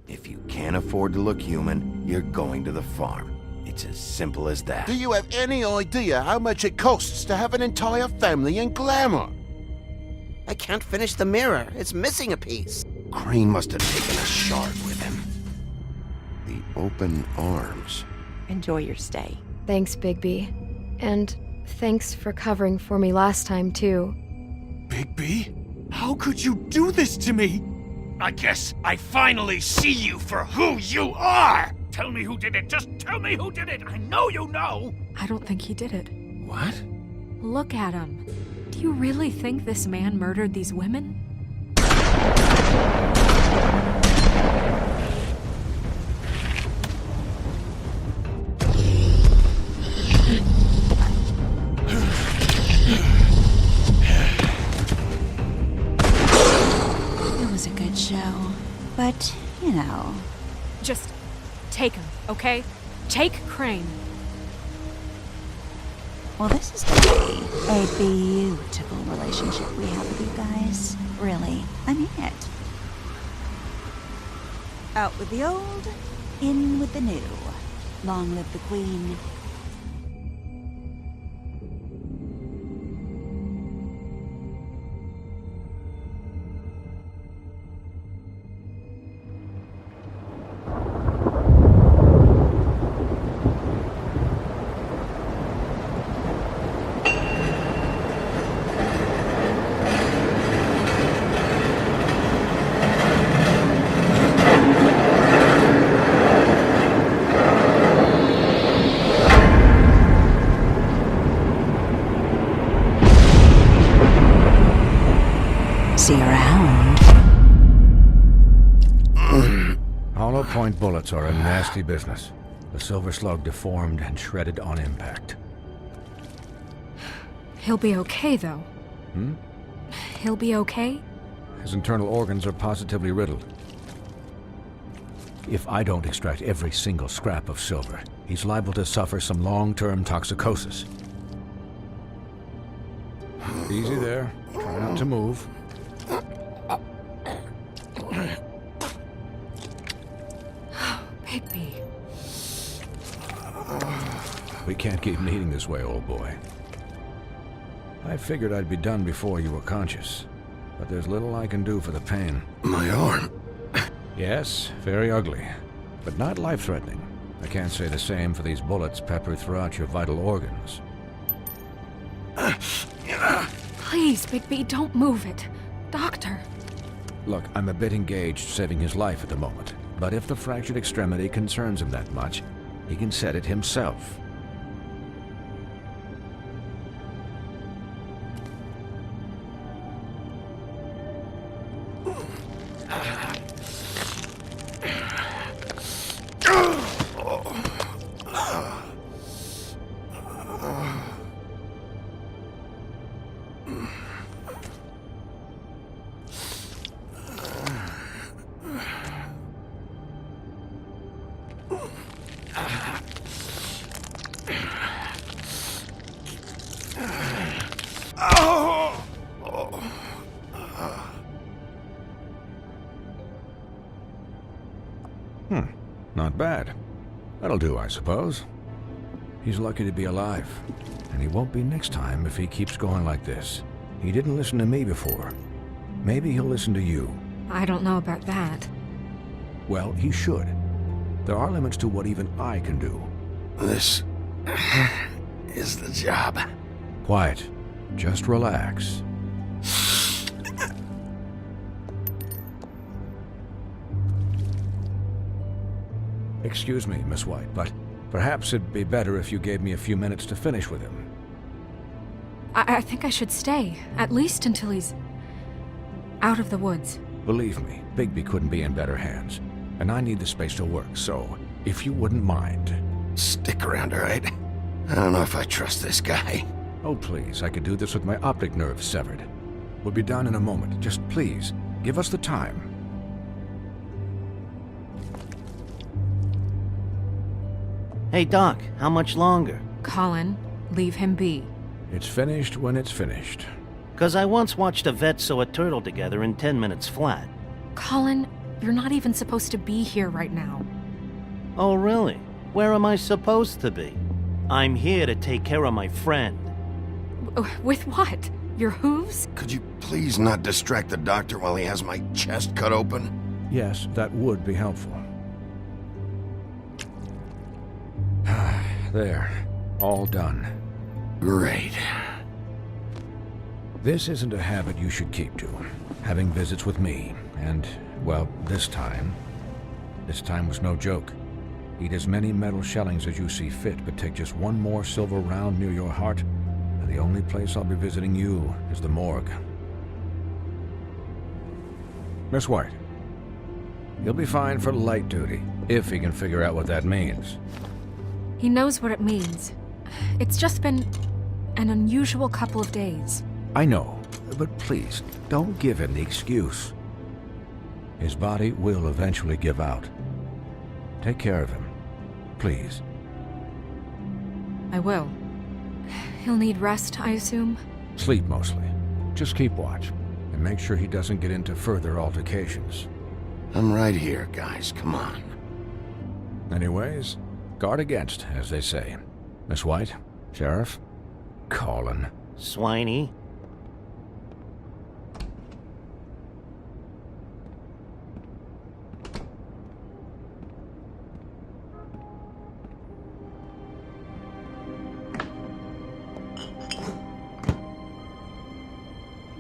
If you can't afford to look human, you're going to the farm. It's as simple as that. Do you have any idea how much it costs to have an entire family in glamour? I can't finish the mirror. It's missing a piece. Crane must have taken a shard with him. The open arms. Enjoy your stay. Thanks, Bigby. And thanks for covering for me last time, too. Bigby? How could you do this to me? I guess I finally see you for who you are! Tell me who did it! Just tell me who did it! I know you know! I don't think he did it. What? Look at him. Do you really think this man murdered these women? It was a good show, but, you know... Just take him, okay? Take Crane. Well, this is gonna be a beautiful relationship we have with you guys. Really, I mean it. Out with the old, in with the new. Long live the Queen. See you around. Hollow point bullets are a nasty business. The silver slug deformed and shredded on impact. He'll be okay, though. He'll be okay? His internal organs are positively riddled. If I don't extract every single scrap of silver, he's liable to suffer some long-term toxicosis. Easy there. Try not to move. Bigby. We can't keep meeting this way, old boy. I figured I'd be done before you were conscious, but there's little I can do for the pain. My arm. Yes, very ugly, but not life-threatening. I can't say the same for these bullets peppered throughout your vital organs. Please, Bigby, don't move it. Doctor. Look, I'm a bit engaged saving his life at the moment, but if the fractured extremity concerns him that much, he can set it himself. Not bad. That'll do, I suppose. He's lucky to be alive, and he won't be next time if he keeps going like this. He didn't listen to me before. Maybe he'll listen to you. I don't know about that. Well, he should. There are limits to what even I can do. This is the job. Quiet. Just relax. Excuse me, Miss White, but perhaps it'd be better if you gave me a few minutes to finish with him. I think I should stay, at least until he's out of the woods. Believe me, Bigby couldn't be in better hands, and I need the space to work, so if you wouldn't mind. Stick around, all right? I don't know if I trust this guy. Oh, please, I could do this with my optic nerve severed. We'll be done in a moment. Just please, give us the time. Hey, Doc, how much longer? Colin, leave him be. It's finished when it's finished. 'Cause I once watched a vet sew a turtle together in 10 minutes flat. Colin, You're not even supposed to be here right now. Oh, really? Where am I supposed to be? I'm here to take care of my friend. With what? Your hooves? Could you please not distract the doctor while he has my chest cut open? Yes, that would be helpful. There. All done. Great. This isn't a habit you should keep to. Having visits with me, and, well, this time was no joke. Eat as many metal shellings as you see fit, but take just one more silver round near your heart, and the only place I'll be visiting you is the morgue. Miss White, you'll be fine for light duty, if he can figure out what that means. He knows what it means. It's just been an unusual couple of days. I know, but please, don't give him the excuse. His body will eventually give out. Take care of him, please. I will. He'll need rest, I assume? Sleep mostly. Just keep watch, and make sure he doesn't get into further altercations. I'm right here, guys. Come on. Anyways, guard against, as they say. Miss White, Sheriff, Colin. Swiney.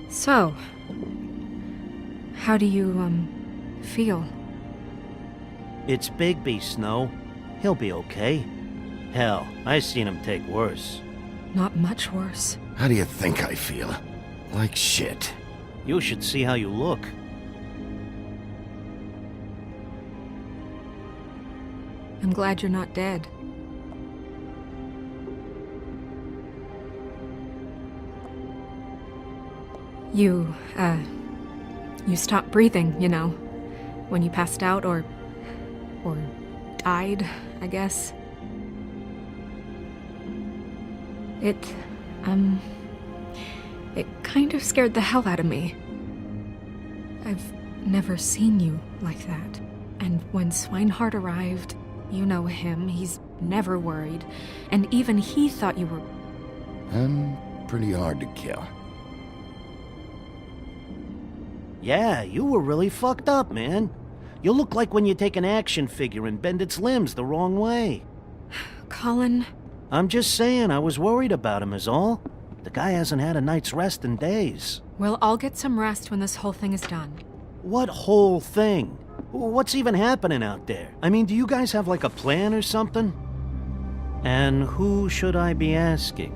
So, how do you, feel? It's Bigby, Snow. He'll be okay. Hell, I've seen him take worse. Not much worse. How do you think I feel? Like shit. You should see how you look. I'm glad you're not dead. You stopped breathing, you know, when you passed out or died, I guess. It kind of scared the hell out of me. I've never seen you like that. And when Swinehart arrived, you know him, he's never worried. And even he thought you were... I'm pretty hard to kill. Yeah, you were really fucked up, man. You look like when you take an action figure and bend its limbs the wrong way. Colin... I'm just saying, I was worried about him is all. The guy hasn't had a night's rest in days. Well, I'll get some rest when this whole thing is done. What whole thing? What's even happening out there? I mean, do you guys have like a plan or something? And who should I be asking?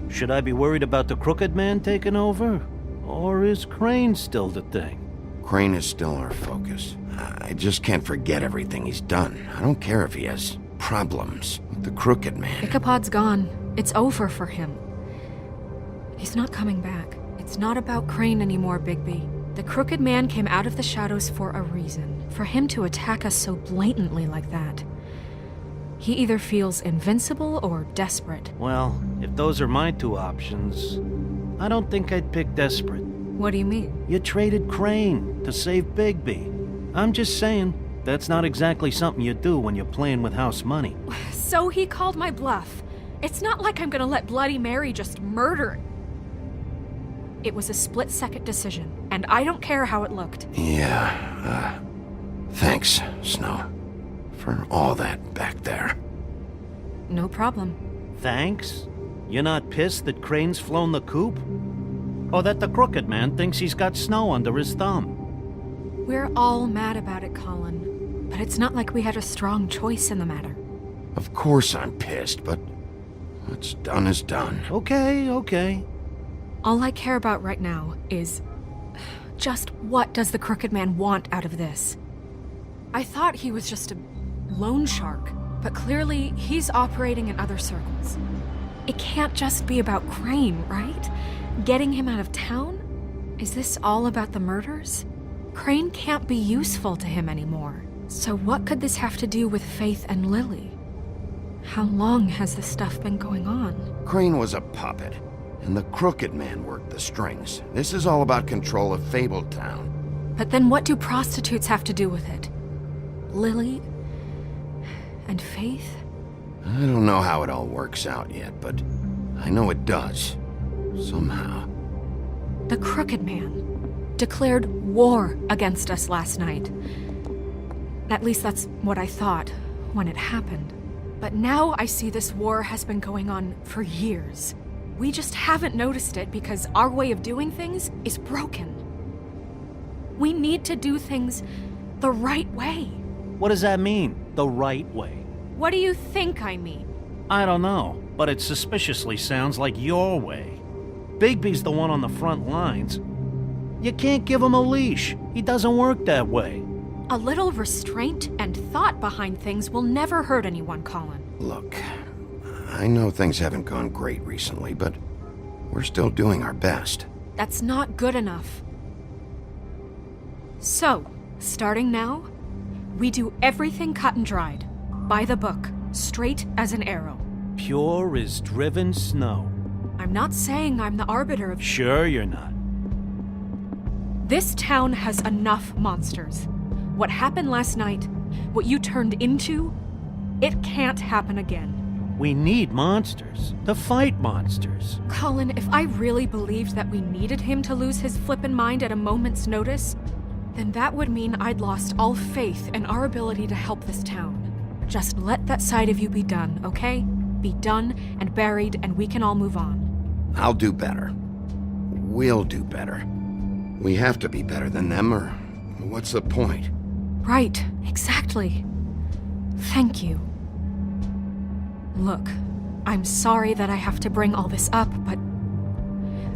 Should I be worried about the Crooked Man taking over? Or is Crane still the thing? Crane is still our focus. I just can't forget everything he's done. I don't care if he has problems with the Crooked Man. Ichabod's gone. It's over for him. He's not coming back. It's not about Crane anymore, Bigby. The Crooked Man came out of the shadows for a reason. For him to attack us so blatantly like that. He either feels invincible or desperate. Well, if those are my two options, I don't think I'd pick desperate. What do you mean? You traded Crane to save Bigby. I'm just saying, that's not exactly something you do when you're playing with house money. So he called my bluff. It's not like I'm gonna let Bloody Mary just murder. It was a split-second decision, and I don't care how it looked. Yeah, thanks, Snow, for all that back there. No problem. Thanks? You're not pissed that Crane's flown the coop? Or that the Crooked Man thinks he's got Snow under his thumb? We're all mad about it, Colin. But it's not like we had a strong choice in the matter. Of course I'm pissed, but what's done is done. Okay. All I care about right now is... just what does the Crooked Man want out of this? I thought he was just a loan shark, but clearly he's operating in other circles. It can't just be about Crane, right? Getting him out of town? Is this all about the murders? Crane can't be useful to him anymore. So what could this have to do with Faith and Lily? How long has this stuff been going on? Crane was a puppet, and the Crooked Man worked the strings. This is all about control of Fabletown. But then what do prostitutes have to do with it? Lily? And Faith? I don't know how it all works out yet, but I know it does. Somehow. The Crooked Man declared war against us last night. At least that's what I thought when it happened. But now I see this war has been going on for years. We just haven't noticed it because our way of doing things is broken. We need to do things the right way. What does that mean, the right way? What do you think I mean? I don't know, but it suspiciously sounds like your way. Bigby's the one on the front lines. You can't give him a leash. He doesn't work that way. A little restraint and thought behind things will never hurt anyone, Colin. Look, I know things haven't gone great recently, but we're still doing our best. That's not good enough. So, starting now, we do everything cut and dried. By the book, straight as an arrow. Pure as driven snow. I'm not saying I'm the arbiter of... Sure you're not. This town has enough monsters. What happened last night, what you turned into, it can't happen again. We need monsters to fight monsters. Colin, if I really believed that we needed him to lose his flippin' mind at a moment's notice, then that would mean I'd lost all faith in our ability to help this town. Just let that side of you be done, okay? Be done and buried, and we can all move on. I'll do better. We'll do better. We have to be better than them, or what's the point? Right, exactly. Thank you. Look, I'm sorry that I have to bring all this up, but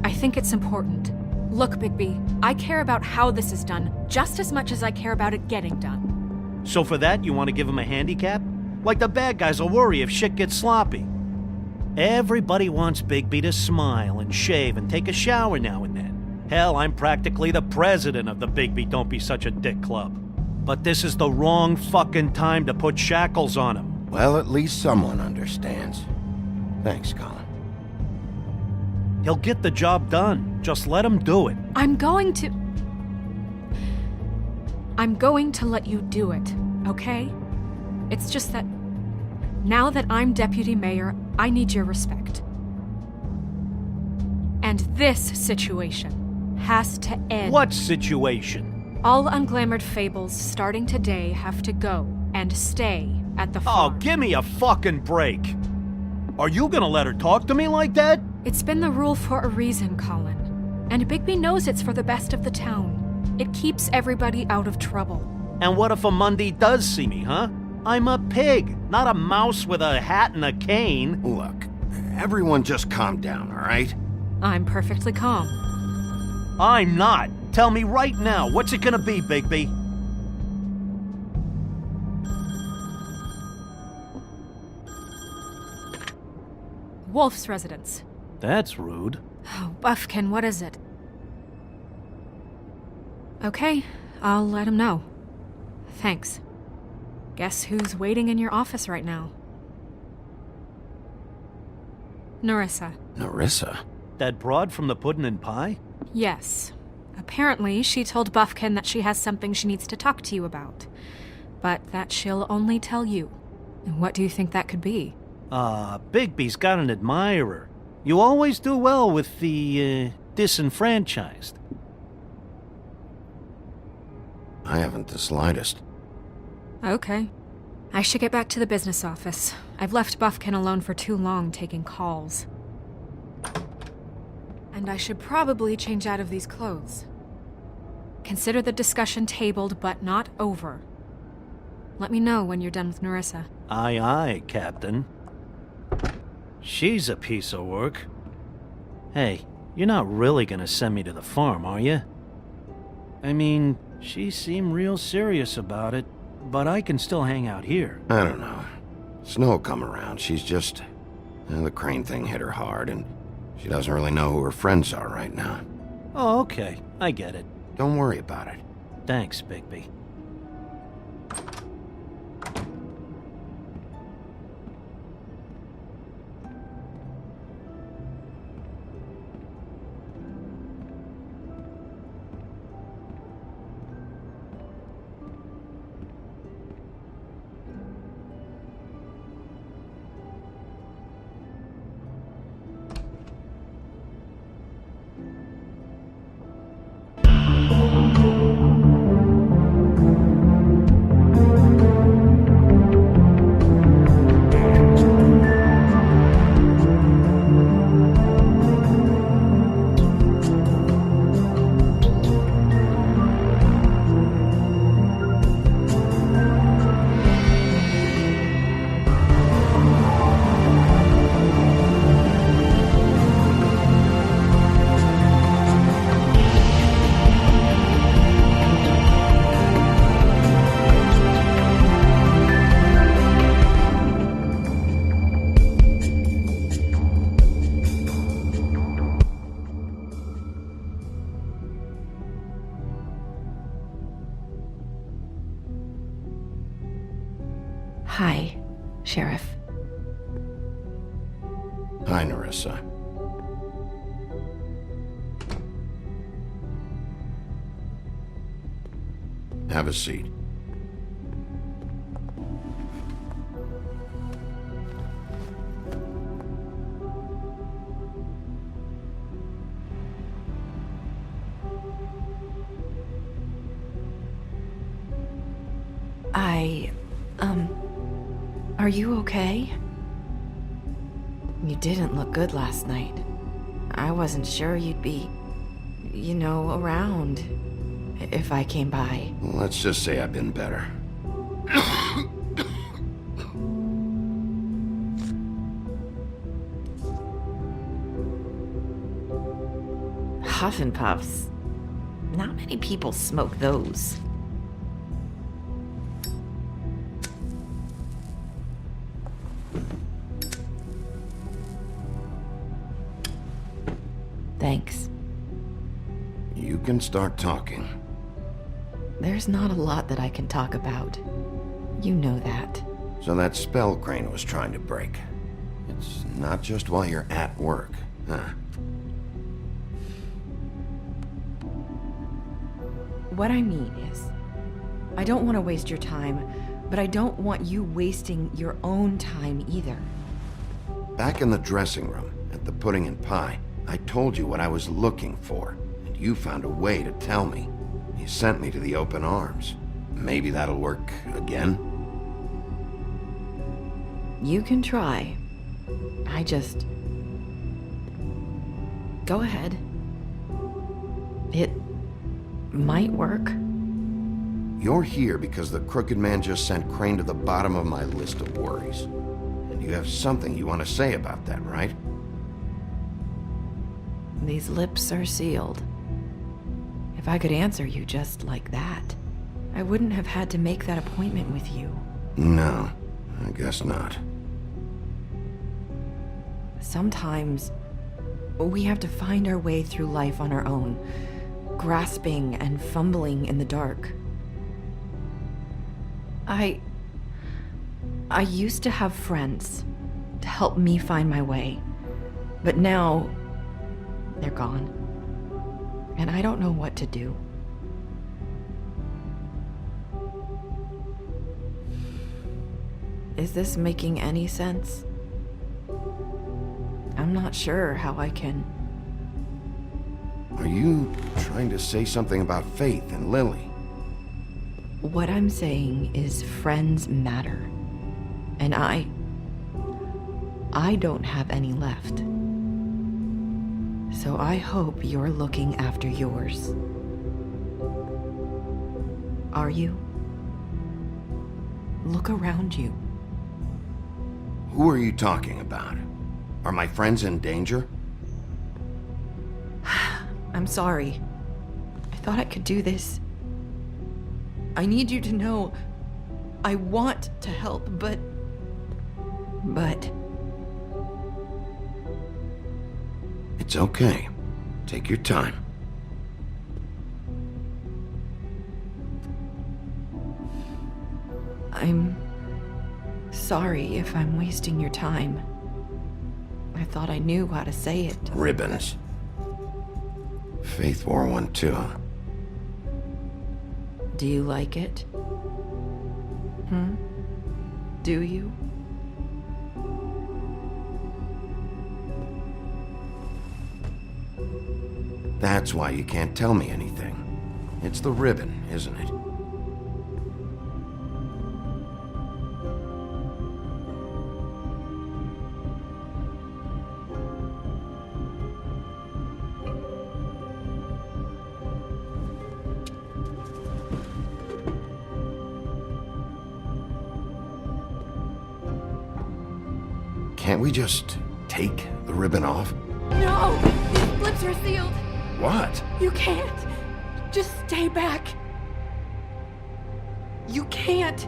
I think it's important. Look, Bigby, I care about how this is done just as much as I care about it getting done. So for that, you want to give him a handicap? Like the bad guys will worry if shit gets sloppy. Everybody wants Bigby to smile and shave and take a shower now and then. Hell, I'm practically the president of the Bigby Don't Be Such a Dick Club. But this is the wrong fucking time to put shackles on him. Well, at least someone understands. Thanks, Colin. He'll get the job done. Just let him do it. I'm going to let you do it, okay? It's just that now that I'm deputy mayor, I need your respect. And this situation has to end. What situation? All unglamored fables starting today have to go and stay at the farm. Oh, give me a fucking break. Are you gonna let her talk to me like that? It's been the rule for a reason, Colin. And Bigby knows it's for the best of the town. It keeps everybody out of trouble. And what if a Monday does see me, huh? I'm a pig, not a mouse with a hat and a cane. Look, everyone just calm down, all right? I'm perfectly calm. I'm not. Tell me right now, what's it gonna be, Bigby? Wolf's residence. That's rude. Oh, Buffkin, what is it? Okay, I'll let him know. Thanks. Guess who's waiting in your office right now? Nerissa. Nerissa? That broad from the Puddin' and Pie? Yes. Apparently, she told Buffkin that she has something she needs to talk to you about. But that she'll only tell you. And what do you think that could be? Bigby's got an admirer. You always do well with the, disenfranchised. I haven't the slightest. Okay. I should get back to the business office. I've left Buffkin alone for too long taking calls. And I should probably change out of these clothes. Consider the discussion tabled, but not over. Let me know when you're done with Nerissa. Aye, aye, Captain. She's a piece of work. Hey, you're not really gonna send me to the farm, are you? I mean, she seemed real serious about it, but I can still hang out here. I don't know. Snow will come around. She's just... the crane thing hit her hard, and she doesn't really know who her friends are right now. Oh, okay. I get it. Don't worry about it. Thanks, Bigby. Hi, Sheriff. Hi, Nerissa. Have a seat. Are you okay? You didn't look good last night. I wasn't sure you'd be, around if I came by. Let's just say I've been better. Huff and Puffs. Not many people smoke those. Thanks. You can start talking. There's not a lot that I can talk about. You know that. So that spell Crane was trying to break. It's not just while you're at work, huh? What I mean is, I don't want to waste your time, but I don't want you wasting your own time either. Back in the dressing room, at the pudding and pie, I told you what I was looking for, and you found a way to tell me. You sent me to the open arms. Maybe that'll work again? You can try. Go ahead. It might work. You're here because the Crooked Man just sent Crane to the bottom of my list of worries. And you have something you want to say about that, right? These lips are sealed. If I could answer you just like that, I wouldn't have had to make that appointment with you. No, I guess not. Sometimes we have to find our way through life on our own, grasping and fumbling in the dark. I used to have friends to help me find my way, but now they're gone, and I don't know what to do. Is this making any sense? I'm not sure how I can... Are you trying to say something about Faith and Lily? What I'm saying is friends matter. And I don't have any left. So I hope you're looking after yours. Are you? Look around you. Who are you talking about? Are my friends in danger? I'm sorry. I thought I could do this. I need you to know I want to help, but... It's okay. Take your time. I'm sorry if I'm wasting your time. I thought I knew how to say it. Ribbons. Faith wore one too. Do you like it? Do you? That's why you can't tell me anything. It's the ribbon, isn't it? Can't we just take the ribbon off? No! These lips are sealed! What? You can't! Just stay back! You can't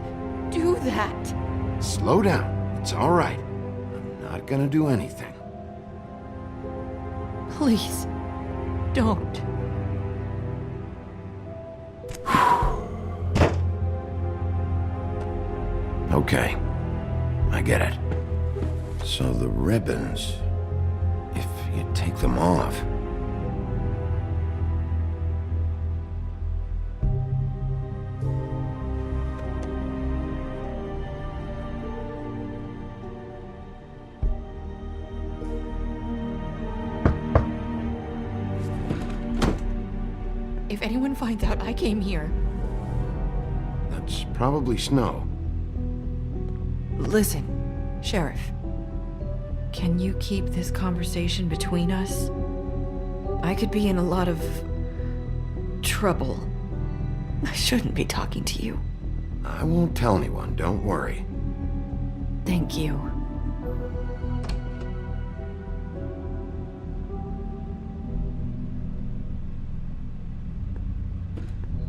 do that! Slow down. It's all right. I'm not gonna do anything. Please, don't. Okay. I get it. So the ribbons, if you take them off... If anyone finds out I came here... That's probably Snow. Listen, Sheriff. Can you keep this conversation between us? I could be in a lot of... trouble. I shouldn't be talking to you. I won't tell anyone, don't worry. Thank you.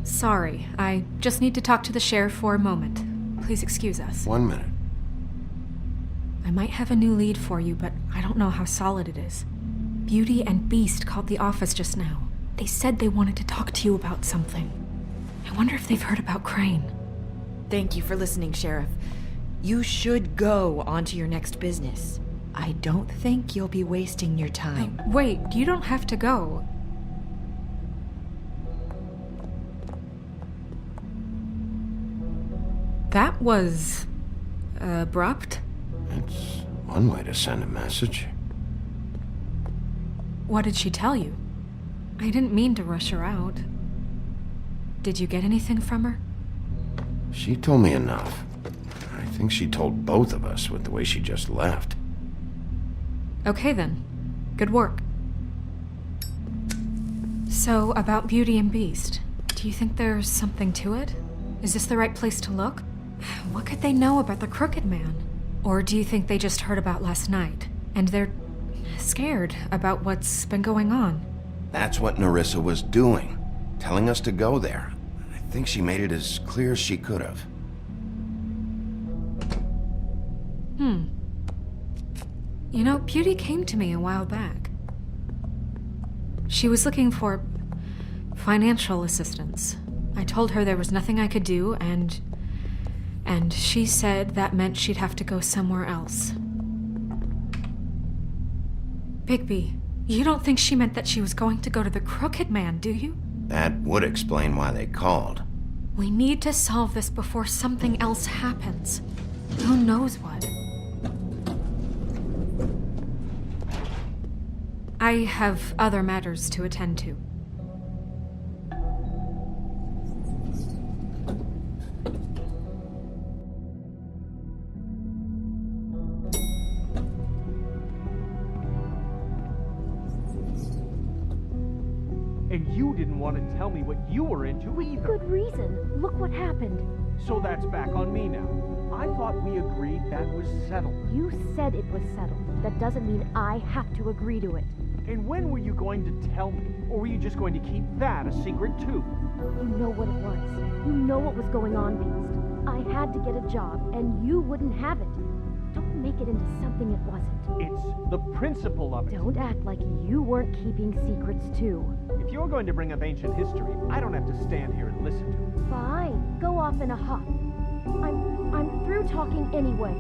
Sorry, I just need to talk to the sheriff for a moment. Please excuse us. 1 minute. I might have a new lead for you, but I don't know how solid it is. Beauty and Beast called the office just now. They said they wanted to talk to you about something. I wonder if they've heard about Crane. Thank you for listening, Sheriff. You should go on to your next business. I don't think you'll be wasting your time. Wait, you don't have to go. That was... abrupt? It's one way to send a message. What did she tell you? I didn't mean to rush her out. Did you get anything from her? She told me enough. I think she told both of us with the way she just left. Okay then. Good work. So, about Beauty and Beast, do you think there's something to it? Is this the right place to look? What could they know about the Crooked Man? Or do you think they just heard about last night, and they're scared about what's been going on? That's what Nerissa was doing, telling us to go there. I think she made it as clear as she could have. You know, Beauty came to me a while back. She was looking for financial assistance. I told her there was nothing I could do, and she said that meant she'd have to go somewhere else. Bigby, you don't think she meant that she was going to go to the Crooked Man, do you? That would explain why they called. We need to solve this before something else happens. Who knows what? I have other matters to attend to. And you didn't want to tell me what you were into either. Good reason. Look what happened. So that's back on me now. I thought we agreed that was settled. You said it was settled. That doesn't mean I have to agree to it. And when were you going to tell me? Or were you just going to keep that a secret too? You know what it was. You know what was going on, Beast. I had to get a job, and you wouldn't have it. Don't make it into something it wasn't. It's the principle of it. Don't act like you weren't keeping secrets too. If you're going to bring up ancient history, I don't have to stand here and listen to it. Fine. Go off in a huff. I'm through talking anyway.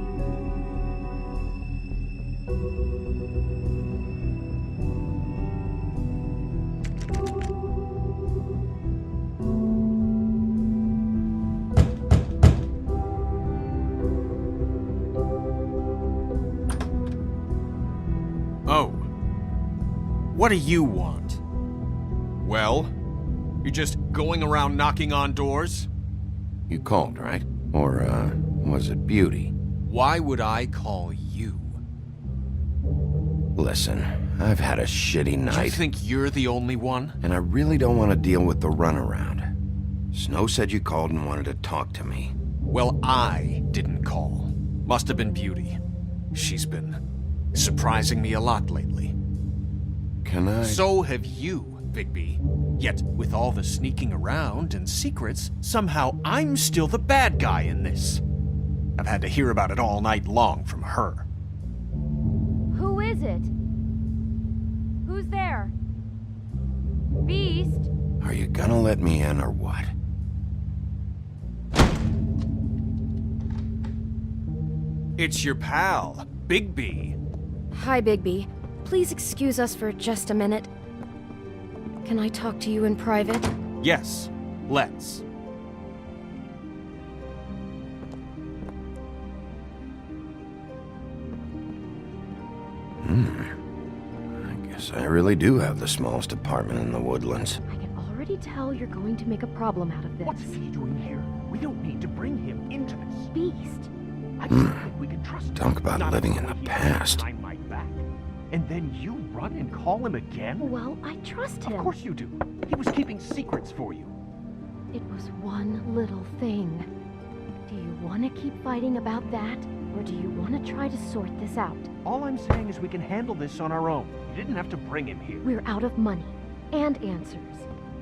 Oh. What do you want? Well? You're just going around knocking on doors? You called, right? Or, was it Beauty? Why would I call you? Listen, I've had a shitty night. Do you think you're the only one? And I really don't want to deal with the runaround. Snow said you called and wanted to talk to me. Well, I didn't call. Must have been Beauty. She's been surprising me a lot lately. Can I... So have you, Bigby. Yet, with all the sneaking around and secrets, somehow I'm still the bad guy in this. I've had to hear about it all night long from her. Who is it? Who's there? Beast? Are you gonna let me in or what? It's your pal, Bigby. Hi, Bigby. Please excuse us for just a minute. Can I talk to you in private? Yes, let's. I guess I really do have the smallest apartment in the woodlands. I can already tell you're going to make a problem out of this. What's he doing here? We don't need to bring him into this. Beast. I don't think we can trust him. Talk about Not living in the the way he past. behind my back. And then you run and call him again? Well, I trust him. Of course you do. He was keeping secrets for you. It was one little thing. Do you want to keep fighting about that? Or do you want to try to sort this out? All I'm saying is we can handle this on our own. You didn't have to bring him here. We're out of money and answers.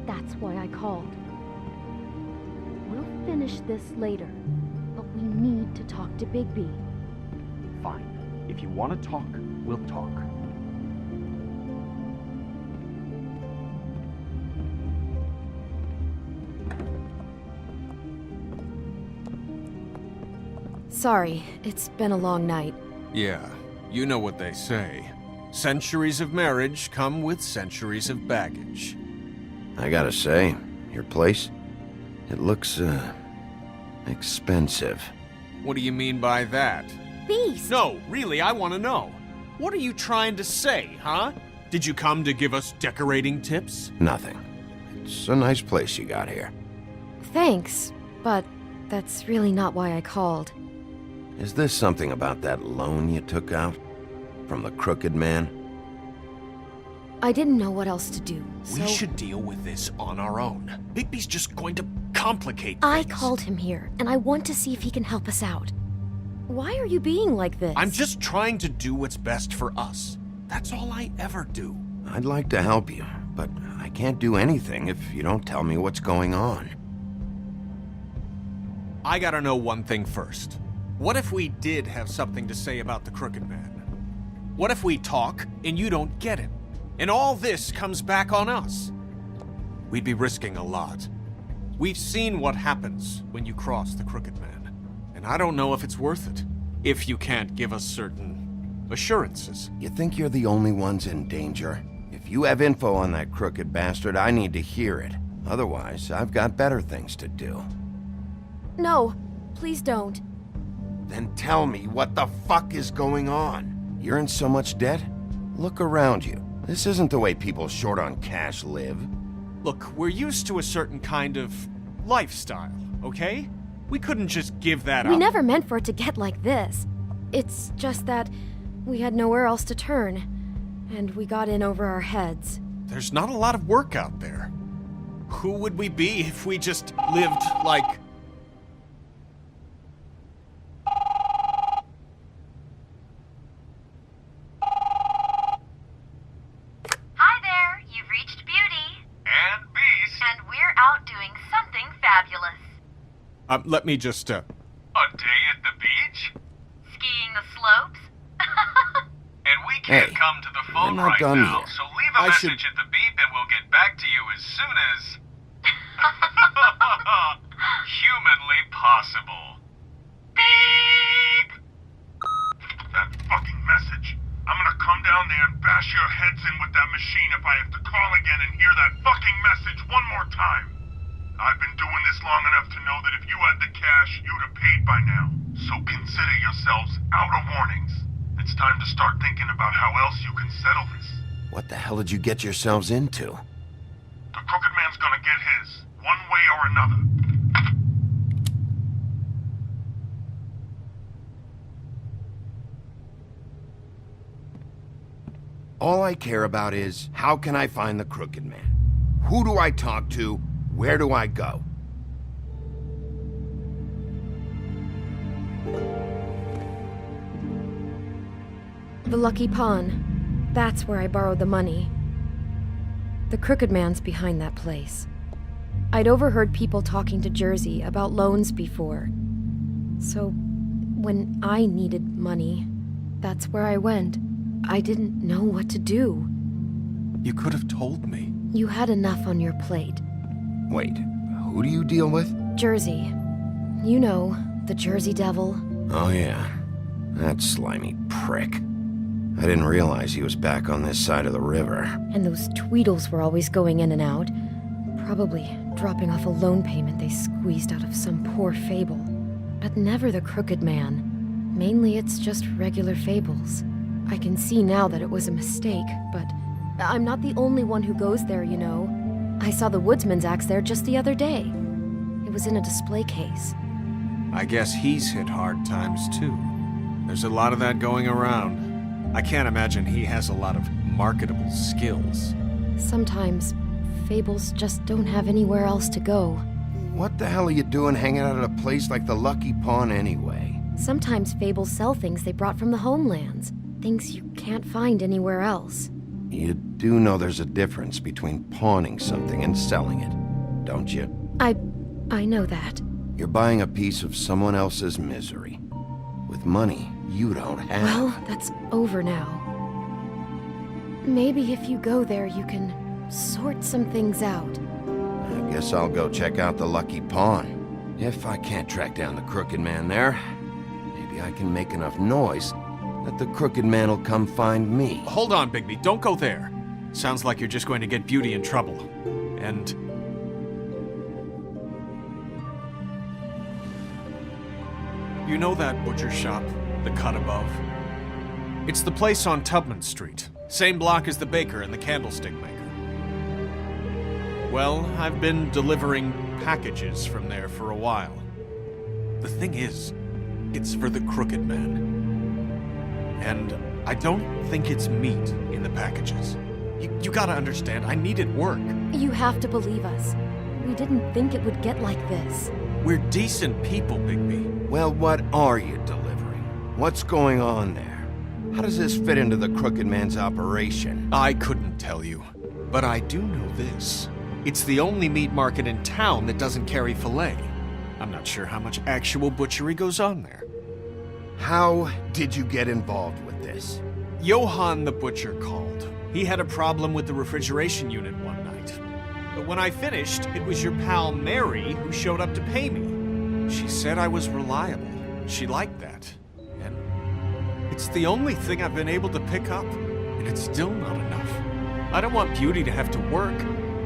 That's why I called. We'll finish this later, but we need to talk to Bigby. Fine. If you want to talk, we'll talk. Sorry, it's been a long night. Yeah, you know what they say. Centuries of marriage come with centuries of baggage. I gotta say, your place, it looks, expensive. What do you mean by that? Beast! No, really, I want to know. What are you trying to say, huh? Did you come to give us decorating tips? Nothing. It's a nice place you got here. Thanks, but that's really not why I called. Is this something about that loan you took out? From the crooked man? I didn't know what else to do, so... We should deal with this on our own. Bigby's just going to complicate things. I called him here, and I want to see if he can help us out. Why are you being like this? I'm just trying to do what's best for us. That's all I ever do. I'd like to help you, but I can't do anything if you don't tell me what's going on. I gotta know one thing first. What if we did have something to say about the crooked man? What if we talk and you don't get him? And all this comes back on us? We'd be risking a lot. We've seen what happens when you cross the crooked man. And I don't know if it's worth it, if you can't give us certain assurances. You think you're the only ones in danger? If you have info on that crooked bastard, I need to hear it. Otherwise, I've got better things to do. No, please don't. Then tell me what the fuck is going on? You're in so much debt? Look around you. This isn't the way people short on cash live. Look, we're used to a certain kind of lifestyle, okay? We couldn't just give that up. We never meant for it to get like this. It's just that we had nowhere else to turn, and we got in over our heads. There's not a lot of work out there. Who would we be if we just lived like... Hi there, you've reached Beauty. And Beast. And we're out doing something fabulous. Let me just, A day at the beach? Skiing the slopes? And we can't Hey, come to the phone we're not right done now, yet. so leave a message at the beep and we'll get back to you as soon as... humanly possible. Beep! That fucking message. I'm gonna come down there and bash your heads in with that machine if I have to call again and hear that fucking message one more time. I've been doing this long enough to know that if you had the cash, you'd have paid by now. So consider yourselves out of warnings. It's time to start thinking about how else you can settle this. What the hell did you get yourselves into? The crooked man's gonna get his, one way or another. All I care about is, how can I find the crooked man? Who do I talk to? Where do I go? The Lucky Pawn. That's where I borrowed the money. The crooked man's behind that place. I'd overheard people talking to Jersey about loans before. So, when I needed money, that's where I went. I didn't know what to do. You could have told me. You had enough on your plate. Wait, who do you deal with? Jersey. You know, the Jersey Devil. Oh yeah. That slimy prick. I didn't realize he was back on this side of the river. And those Tweedles were always going in and out. Probably dropping off a loan payment they squeezed out of some poor Fable. But never the Crooked Man. Mainly it's just regular Fables. I can see now that it was a mistake, but I'm not the only one who goes there, you know. I saw the Woodsman's axe there just the other day. It was in a display case. I guess he's hit hard times too. There's a lot of that going around. I can't imagine he has a lot of marketable skills. Sometimes Fables just don't have anywhere else to go. What the hell are you doing hanging out at a place like the Lucky Pawn anyway? Sometimes Fables sell things they brought from the homelands. Things you can't find anywhere else. You do know there's a difference between pawning something and selling it, don't you? I know that. You're buying a piece of someone else's misery. With money you don't have. Well, that's over now. Maybe if you go there, you can sort some things out. I guess I'll go check out the Lucky Pawn. If I can't track down the Crooked Man there, maybe I can make enough noise that the Crooked Man will come find me. Hold on, Bigby. Don't go there. Sounds like you're just going to get Beauty in trouble. And... you know that butcher shop? The cut above? It's the place on Tubman Street. Same block as the baker and the candlestick maker. Well, I've been delivering packages from there for a while. The thing is, it's for the Crooked Man. And I don't think it's meat in the packages. You gotta understand, I needed work. You have to believe us. We didn't think it would get like this. We're decent people, Bigby. Well, what are you delivering? What's going on there? How does this fit into the Crooked Man's operation? I couldn't tell you, but I do know this. It's the only meat market in town that doesn't carry filet. I'm not sure how much actual butchery goes on there. How did you get involved with this? Johann the butcher called. He had a problem with the refrigeration unit one night. But when I finished, it was your pal Mary who showed up to pay me. She said I was reliable. She liked that. And it's the only thing I've been able to pick up, and it's still not enough. I don't want Beauty to have to work,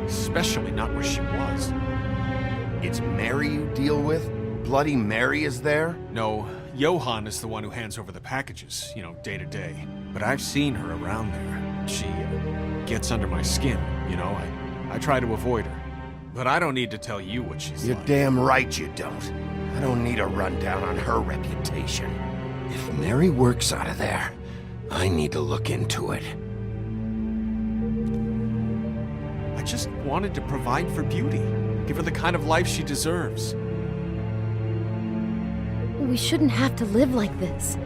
especially not where she was. It's Mary you deal with? Bloody Mary is there? No, Johann is the one who hands over the packages, day to day. But I've seen her around there. She gets under my skin, I try to avoid her. But I don't need to tell you what she's You're like. damn right you don't. I don't need a rundown on her reputation. If Mary works out of there, I need to look into it. I just wanted to provide for Beauty. Give her the kind of life she deserves. We shouldn't have to live like this,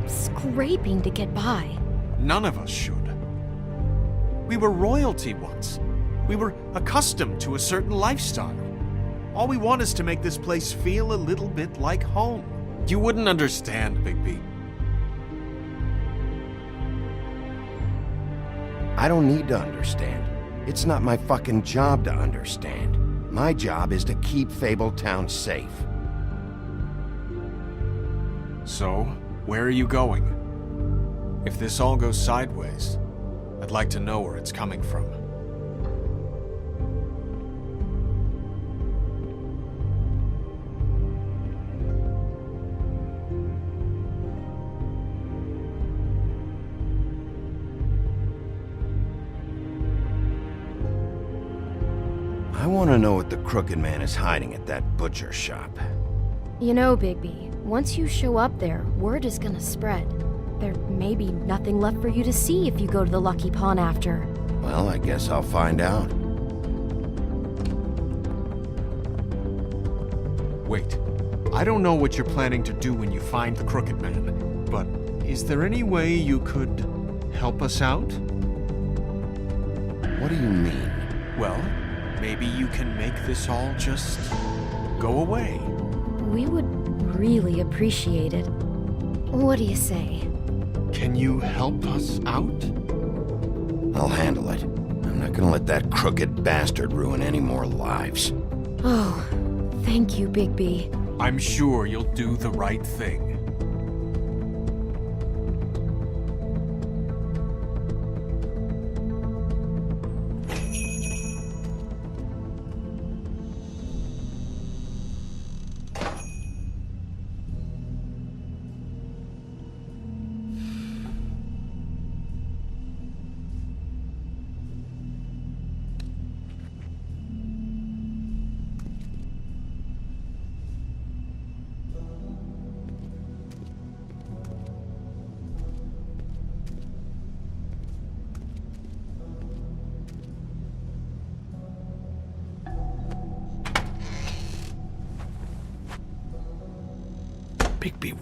scraping to get by. None of us should. We were royalty once. We were accustomed to a certain lifestyle. All we want is to make this place feel a little bit like home. You wouldn't understand, Bigby. I don't need to understand. It's not my fucking job to understand. My job is to keep Fabletown safe. So, where are you going? If this all goes sideways, I'd like to know where it's coming from. I want to know what the Crooked Man is hiding at that butcher shop. You know, Bigby, once you show up there, word is gonna spread. There may be nothing left for you to see if you go to the Lucky Pawn after. Well, I guess I'll find out. Wait, I don't know what you're planning to do when you find the Crooked Man, but is there any way you could help us out? What do you mean? Well, maybe you can make this all just go away. We would really appreciate it. What do you say? Can you help us out? I'll handle it. I'm not gonna let that crooked bastard ruin any more lives. Oh, thank you, Bigby. I'm sure you'll do the right thing.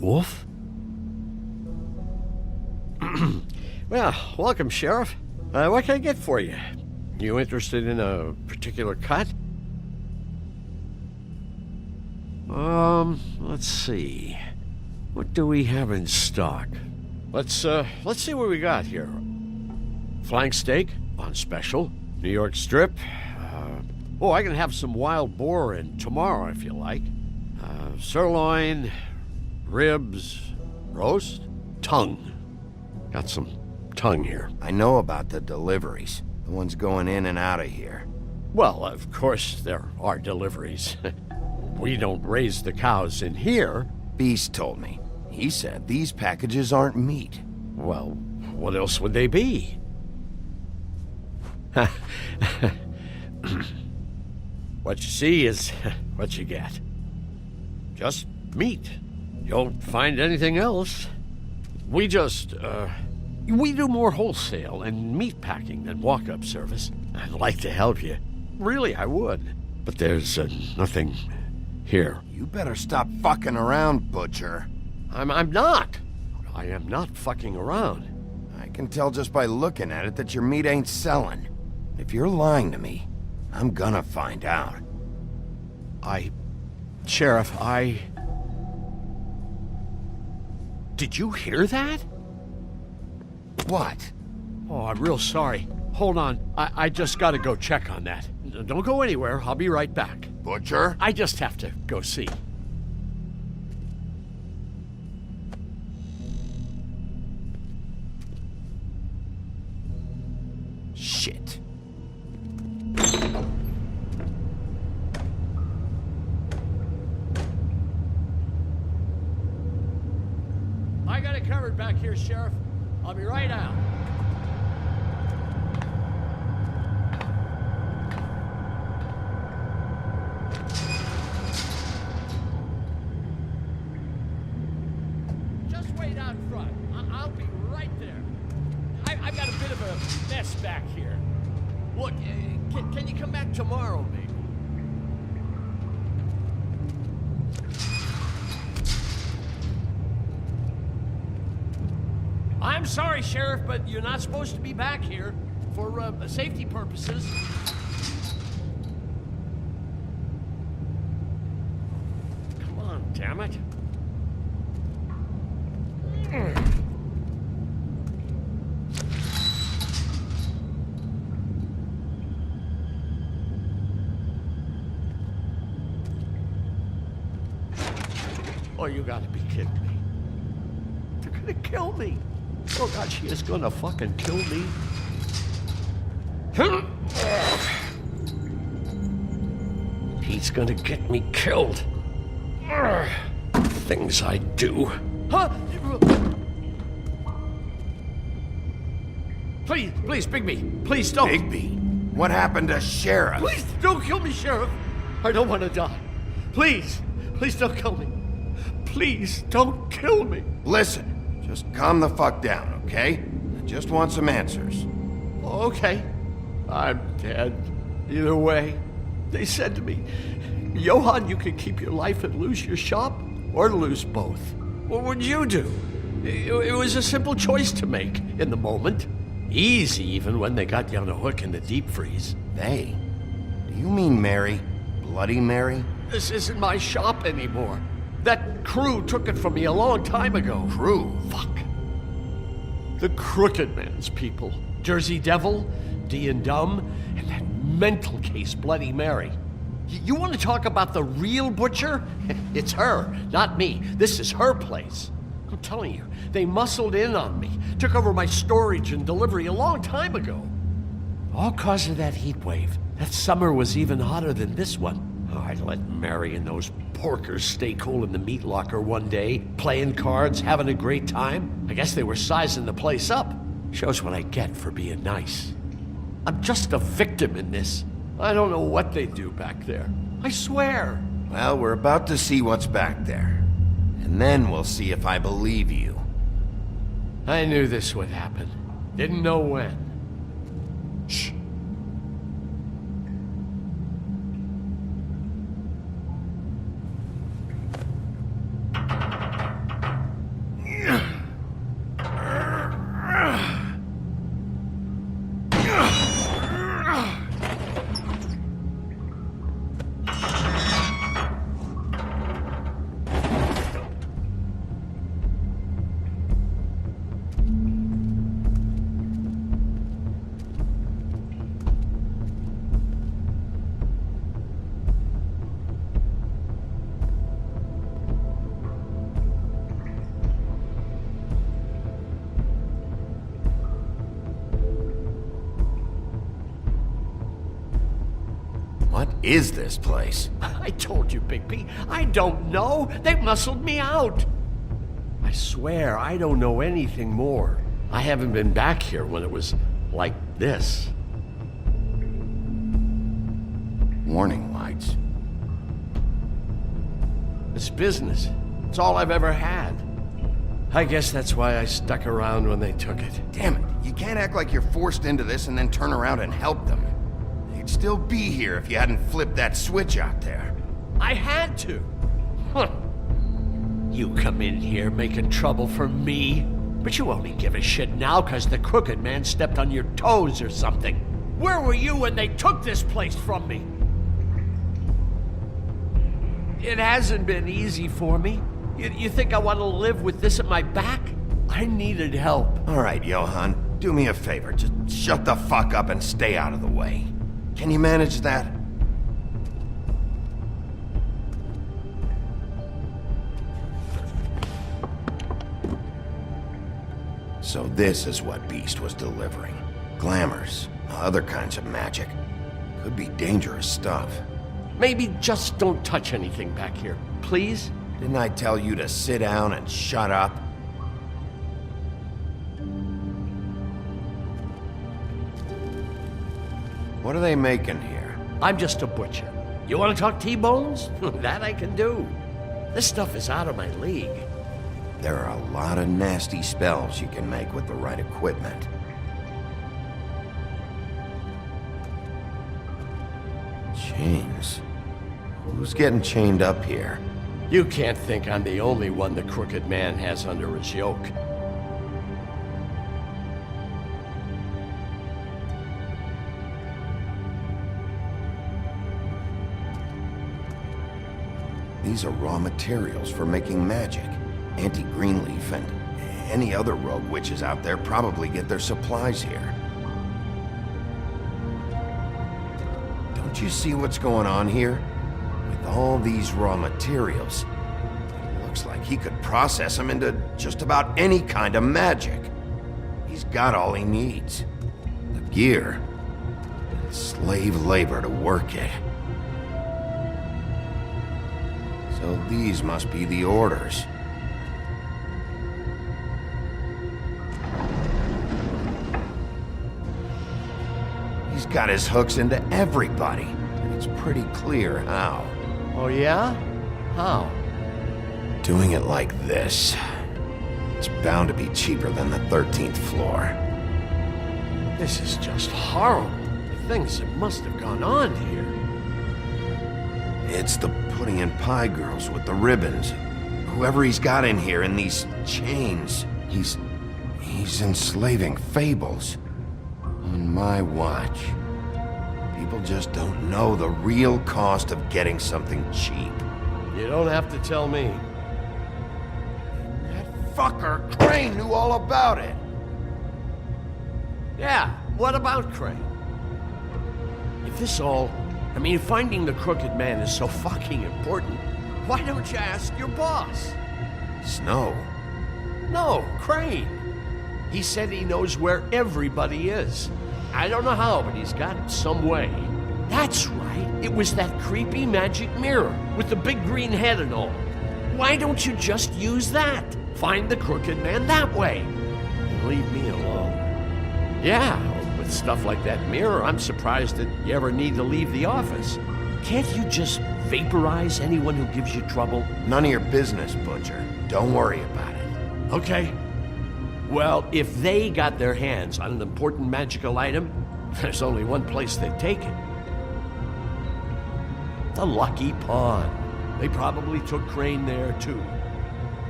Wolf? Well, welcome, Sheriff. What can I get for you? You interested in a particular cut? Let's see. What do we have in stock? Let's see what we got here. Flank steak on special. New York strip. I can have some wild boar in tomorrow if you like. Sirloin, ribs, roast, tongue. Got some tongue here. I know about the deliveries. The ones going in and out of here. Well, of course there are deliveries. We don't raise the cows in here. Beast told me. He said these packages aren't meat. Well, what else would they be? What you see is what you get. Just meat. You don't find anything else. We do more wholesale and meat packing than walk-up service. I'd like to help you. Really, I would. But there's nothing here. You better stop fucking around, Butcher. I'm not. I am not fucking around. I can tell just by looking at it that your meat ain't selling. If you're lying to me, I'm gonna find out. Sheriff, Did you hear that? What? Oh, I'm real sorry. Hold on. I just gotta go check on that. Don't go anywhere. I'll be right back. Butcher? I just have to go see. Shit. I got it covered back here, Sheriff. I'll be right out. Just wait out front. I'll be right there. I've got a bit of a mess back here. Look, can you come back tomorrow, maybe? I'm sorry, Sheriff, but you're not supposed to be back here for safety purposes. Come on, damn it. Oh, you gotta be kidding me. They're gonna kill me. Oh, God, she is gonna fucking kill me. He's gonna get me killed. Things I do. Huh? Please, Bigby. Please don't. Bigby? What happened to Sheriff? Please don't kill me, Sheriff. I don't want to die. Please don't kill me. Please don't kill me. Listen, just calm the fuck down, okay? I just want some answers. Okay. I'm dead. Either way. They said to me, Johann, you can keep your life and lose your shop, or lose both. What would you do? It was a simple choice to make in the moment. Easy, even when they got you on a hook in the deep freeze. They? Do you mean Mary? Bloody Mary? This isn't my shop anymore. That crew took it from me a long time ago. Crew? Fuck. The Crooked Man's people. Jersey Devil, D and Dumb, and that mental case Bloody Mary. You want to talk about the real butcher? It's her, not me. This is her place. I'm telling you, they muscled in on me, took over my storage and delivery a long time ago. All cause of that heat wave. That summer was even hotter than this one. Oh, I let Mary and those porkers stay cool in the meat locker one day, playing cards, having a great time. I guess they were sizing the place up. Shows what I get for being nice. I'm just a victim in this. I don't know what they do back there. I swear. Well, we're about to see what's back there. And then we'll see if I believe you. I knew this would happen. Didn't know when. Shh. is this place? I told you, Bigby. I don't know. They muscled me out. I swear, I don't know anything more. I haven't been back here when it was like this. Warning lights. It's business. It's all I've ever had. I guess that's why I stuck around when they took it. Damn it, you can't act like you're forced into this and then turn around and help them. They'd still be here if you hadn't flipped that switch out there. I had to. Huh. You come in here making trouble for me, but you only give a shit now because the Crooked Man stepped on your toes or something. Where were you when they took this place from me? It hasn't been easy for me. You think I want to live with this at my back? I needed help. All right, Johan, do me a favor. Just shut the fuck up and stay out of the way. Can you manage that? So this is what Beast was delivering. Glamours, other kinds of magic. Could be dangerous stuff. Maybe just don't touch anything back here, please? Didn't I tell you to sit down and shut up? What are they making here? I'm just a butcher. You want to talk T-bones? That I can do. This stuff is out of my league. There are a lot of nasty spells you can make with the right equipment. Chains. Who's getting chained up here? You can't think I'm the only one the Crooked Man has under his yoke. These are raw materials for making magic. Auntie Greenleaf and any other rogue witches out there probably get their supplies here. Don't you see what's going on here? With all these raw materials, it looks like he could process them into just about any kind of magic. He's got all he needs. The gear, and slave labor to work it. So these must be the orders. He's got his hooks into everybody, and it's pretty clear how. Oh yeah? How? Doing it like this. It's bound to be cheaper than the 13th floor. This is just horrible. The things that must have gone on here. It's the pudding and pie girls with the ribbons. Whoever he's got in here in these chains, he's enslaving Fables. On my watch. People just don't know the real cost of getting something cheap. You don't have to tell me. That fucker Crane knew all about it. Yeah, what about Crane? If this all... if finding the Crooked Man is so fucking important, why don't you ask your boss? Snow? No, Crane. He said he knows where everybody is. I don't know how, but he's got some way. That's right. It was that creepy magic mirror with the big green head and all. Why don't you just use that? Find the Crooked Man that way. And leave me alone. Yeah, with stuff like that mirror, I'm surprised that you ever need to leave the office. Can't you just vaporize anyone who gives you trouble? None of your business, Butcher. Don't worry about it. Okay. Well, if they got their hands on an important magical item, there's only one place they'd take it. The Lucky Pawn. They probably took Crane there, too.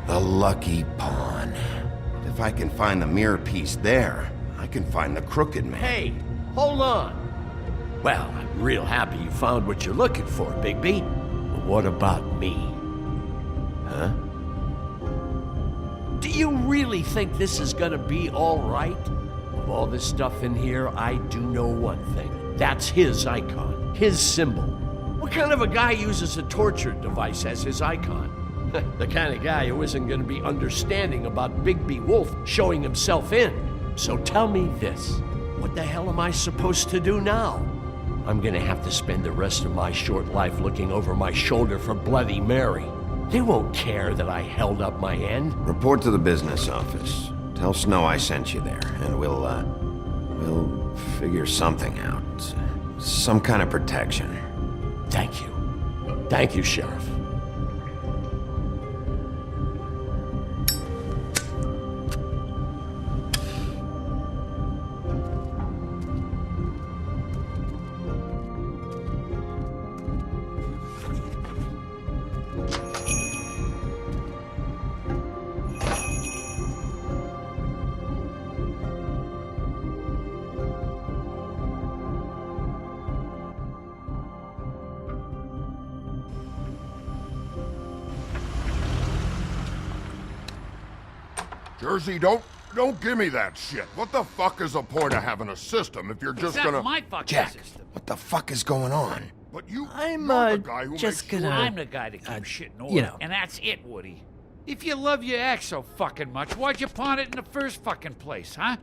The Lucky Pawn. If I can find the mirror piece there, I can find the Crooked Man. Hey, hold on. Well, I'm real happy you found what you're looking for, Bigby. But what about me? Huh? Do you really think this is gonna be all right? Of all this stuff in here, I do know one thing. That's his icon, his symbol. What kind of a guy uses a torture device as his icon? The kind of guy who isn't gonna be understanding about Bigby Wolf showing himself in. So tell me this. What the hell am I supposed to do now? I'm gonna have to spend the rest of my short life looking over my shoulder for Bloody Mary. They won't care that I held up my end. Report to the business office. Tell Snow I sent you there, and we'll figure something out. Some kind of protection. Thank you. Thank you, Sheriff. Jersey, don't give me that shit. What the fuck is the point of having a system if you're just gonna... my fucking Jack, system. what the fuck is going on? But you're the guy who just makes gonna... sure... I'm the guy that keeps shit in order. you know. And that's it, Woody. If you love your ex so fucking much, why'd you pawn it in the first fucking place, huh?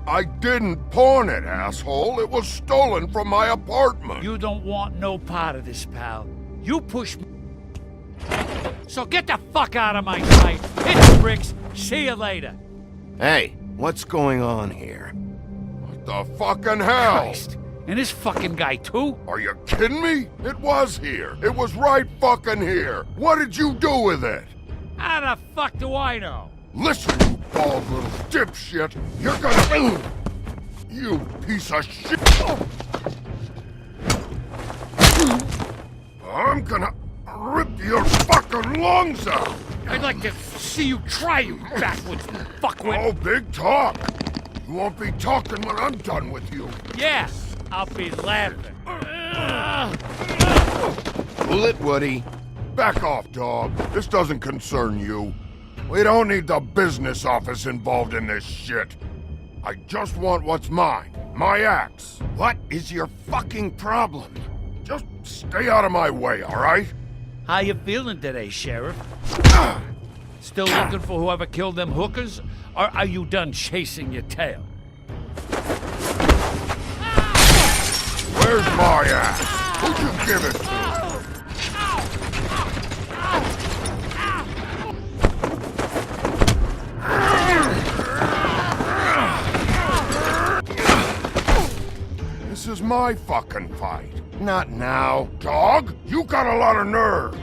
I didn't pawn it, asshole. It was stolen from my apartment. You don't want no part of this, pal. You push me. So get the fuck out of my sight. Hit the bricks. See you later. Hey, what's going on here? What the fucking hell? Christ. And this fucking guy, too? Are you kidding me? It was here. It was right fucking here. What did you do with it? How the fuck do I know? Listen, you bald little dipshit. You're gonna... You piece of shit. I'm gonna rip your fucking lungs out. I'd like to see you try, you backwoods fuckwit. Oh, big talk. You won't be talking when I'm done with you. Yeah, I'll be laughing. Pull it, Woody. Back off, dog. This doesn't concern you. We don't need the business office involved in this shit. I just want what's mine. My axe. What is your fucking problem? Just stay out of my way, all right? How you feeling today, Sheriff? Still looking for whoever killed them hookers? Or are you done chasing your tail? Where's my axe? Who'd you give it to? This is my fucking fight. Not now. Dog, you got a lot of nerve.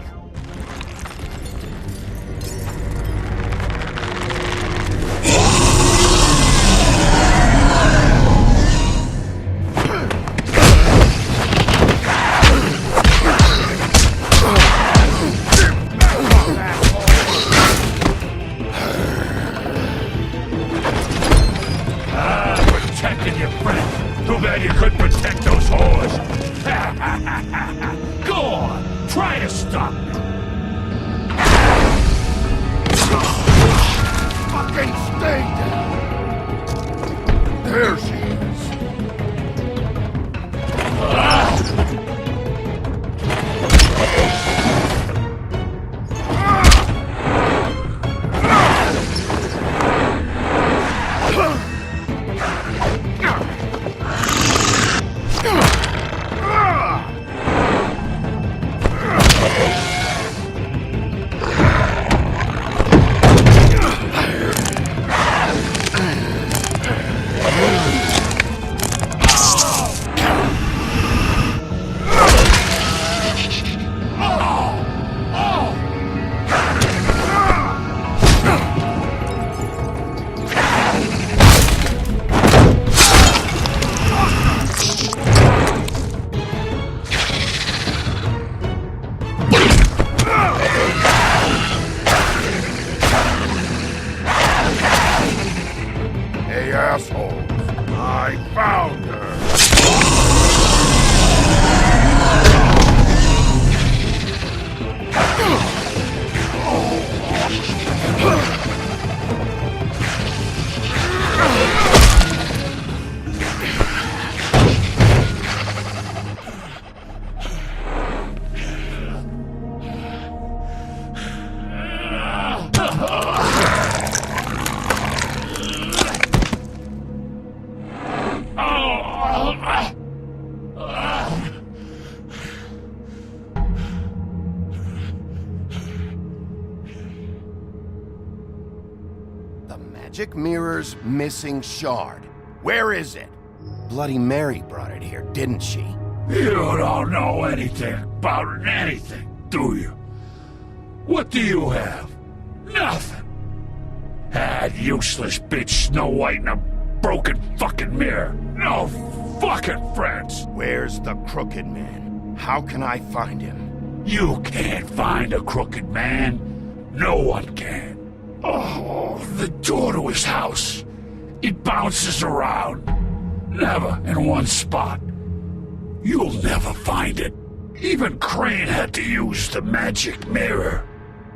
Protecting your friend. Too bad you couldn't protect those whores. Go on, try to stop me. Fucking stay down. There she is. Hey, assholes. I found her. magic mirror's missing shard. Where is it? Bloody Mary brought it here, didn't she? You don't know anything about anything, do you? What do you have? Nothing. That useless bitch Snow White and a broken fucking mirror. No fucking friends. Where's the Crooked Man? How can I find him? You can't find a crooked man. No one can. Oh, the door to his house. It bounces around. Never in one spot. You'll never find it. Even Crane had to use the magic mirror.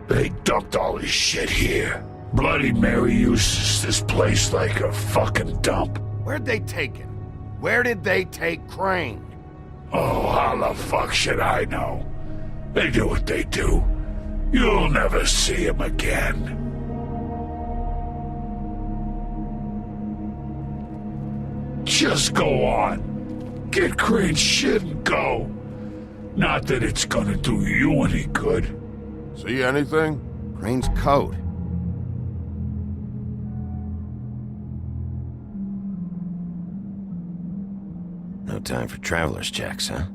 They dumped all his shit here. Bloody Mary uses this place like a fucking dump. Where'd they take him? Where did they take Crane? Oh, how the fuck should I know? They do what they do. You'll never see him again. Just go on. Get Crane's shit and go. Not that it's gonna do you any good. See anything? Crane's coat. No time for traveler's checks, huh?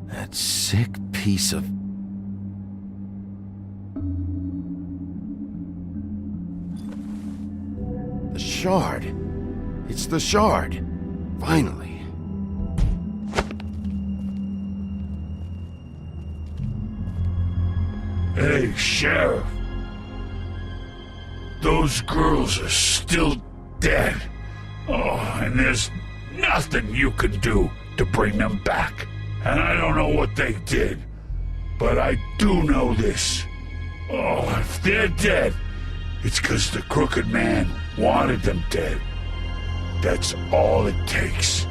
That sick piece of... The shard. It's the shard. Finally. Hey, Sheriff. Those girls are still dead. Oh, and there's nothing you can do to bring them back. And I don't know what they did, but I do know this. Oh, if they're dead, it's 'cause the Crooked Man wanted them dead. That's all it takes.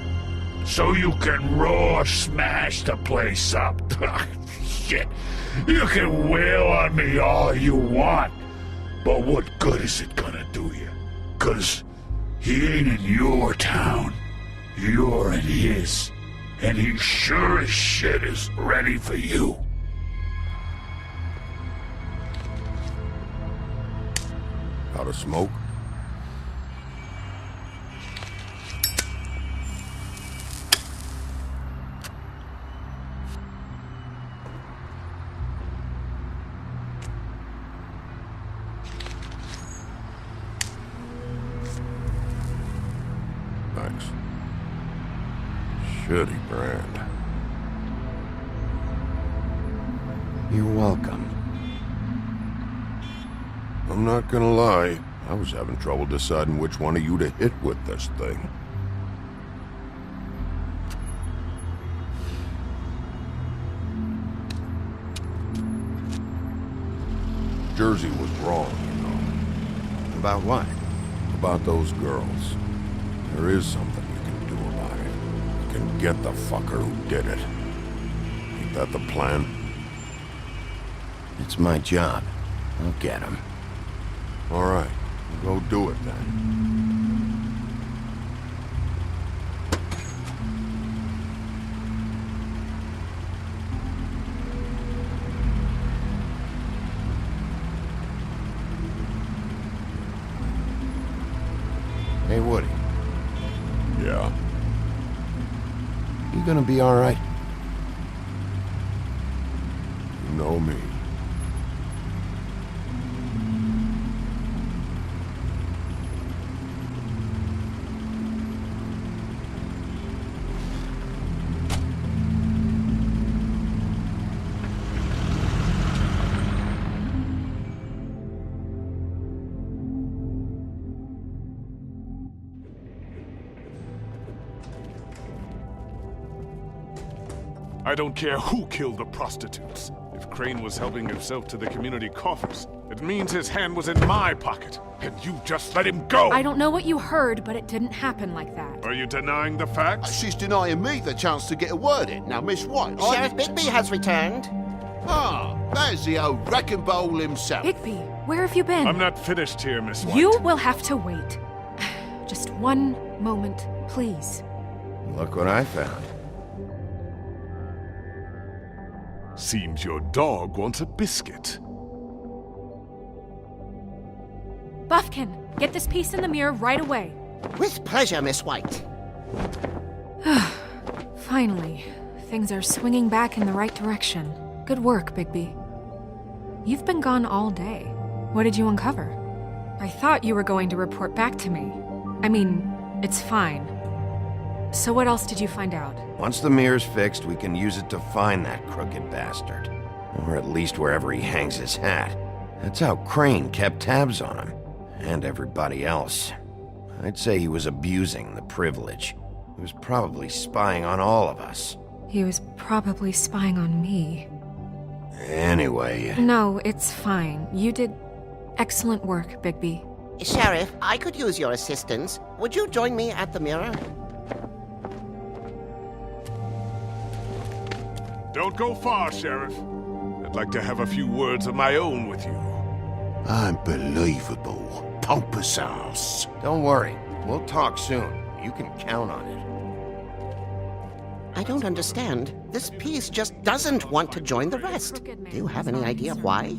So you can roar smash the place up. Shit. You can wail on me all you want, but what good is it gonna do you? 'Cause he ain't in your town. You're in his. And he sure as shit is ready for you. Out of smoke? Thanks. Shitty brand. You're welcome. I'm not gonna lie, I was having trouble deciding which one of you to hit with this thing. Jersey was wrong, you know. About what? About those girls. There is something you can do about it. You can get the fucker who did it. Ain't that the plan? It's my job. I'll get him. All right, go do it then. Hey, Woody. Yeah? You gonna be all right? You know me. I don't care who killed the prostitutes. If Crane was helping himself to the community coffers, it means his hand was in my pocket, and you just let him go! I don't know what you heard, but it didn't happen like that. Are you denying the facts? She's denying me the chance to get a word in. Now, Miss White, Sheriff Bigby has returned. Ah, there's the old wrecking bowl himself. Bigby, where have you been? I'm not finished here, Miss White. You will have to wait. Just one moment, please. Look what I found. Seems your dog wants a biscuit. Buffkin, get this piece in the mirror right away. With pleasure, Miss White. Finally, things are swinging back in the right direction. Good work, Bigby. You've been gone all day. What did you uncover? I thought you were going to report back to me. I mean, it's fine. So what else did you find out? Once the mirror's fixed, we can use it to find that crooked bastard. Or at least wherever he hangs his hat. That's how Crane kept tabs on him. And everybody else. I'd say he was abusing the privilege. He was probably spying on all of us. He was probably spying on me. Anyway... No, it's fine. You did excellent work, Bigby. Sheriff, I could use your assistance. Would you join me at the mirror? Don't go far, Sheriff. I'd like to have a few words of my own with you. Unbelievable. Pompous ass. Don't worry. We'll talk soon. You can count on it. I don't understand. This piece just doesn't want to join the rest. Do you have any idea why?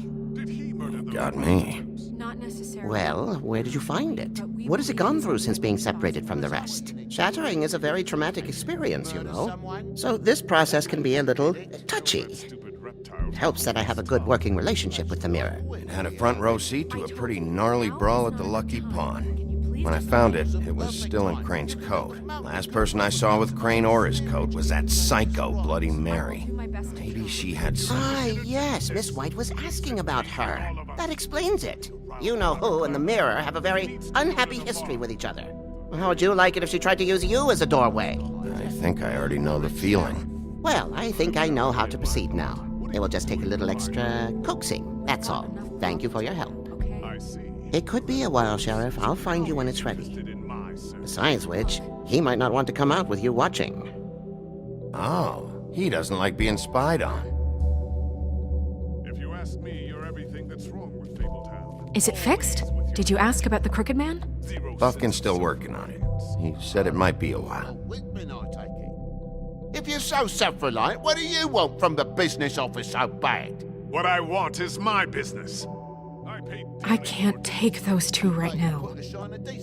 Got me. Not necessarily. Well, where did you find it? What has it gone through since being separated from the rest? Shattering is a very traumatic experience, you know. So this process can be a little touchy. It helps that I have a good working relationship with the mirror. It had a front row seat to a pretty gnarly brawl at the Lucky Pond. When I found it, it was still in Crane's coat. Last person I saw with Crane or his coat was that psycho Bloody Mary. Maybe she had some... Ah, yes, Miss White was asking about her. That explains it. You know who and the mirror have a very unhappy history with each other. How would you like it if she tried to use you as a doorway? I think I already know the feeling. Well, I think I know how to proceed now. It will just take a little extra coaxing, that's all. Thank you for your help. It could be a while, Sheriff. I'll find you when it's ready. Besides which, he might not want to come out with you watching. Oh, he doesn't like being spied on. If you ask me, you're everything that's wrong with Fabletown. Is it fixed? Did you ask about the Crooked Man? Buffkin's still working on it. He said it might be a while. If you're so self-reliant, what do you want from the business office so bad? What I want is my business. I can't take those two right now.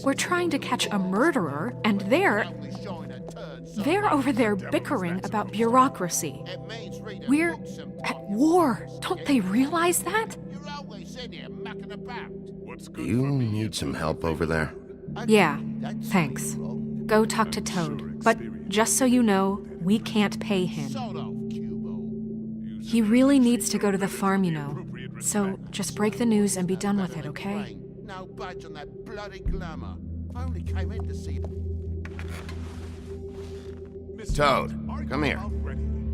We're trying to catch a murderer, and they're over there bickering about bureaucracy. We're at war. Don't they realize that? Do you need some help over there? Yeah, thanks. Go talk to Toad. But just so you know, we can't pay him. He really needs to go to the farm, you know. So just break the news and be done with it, okay? No budge on that bloody glamour. I only came in to see... Toad, come here.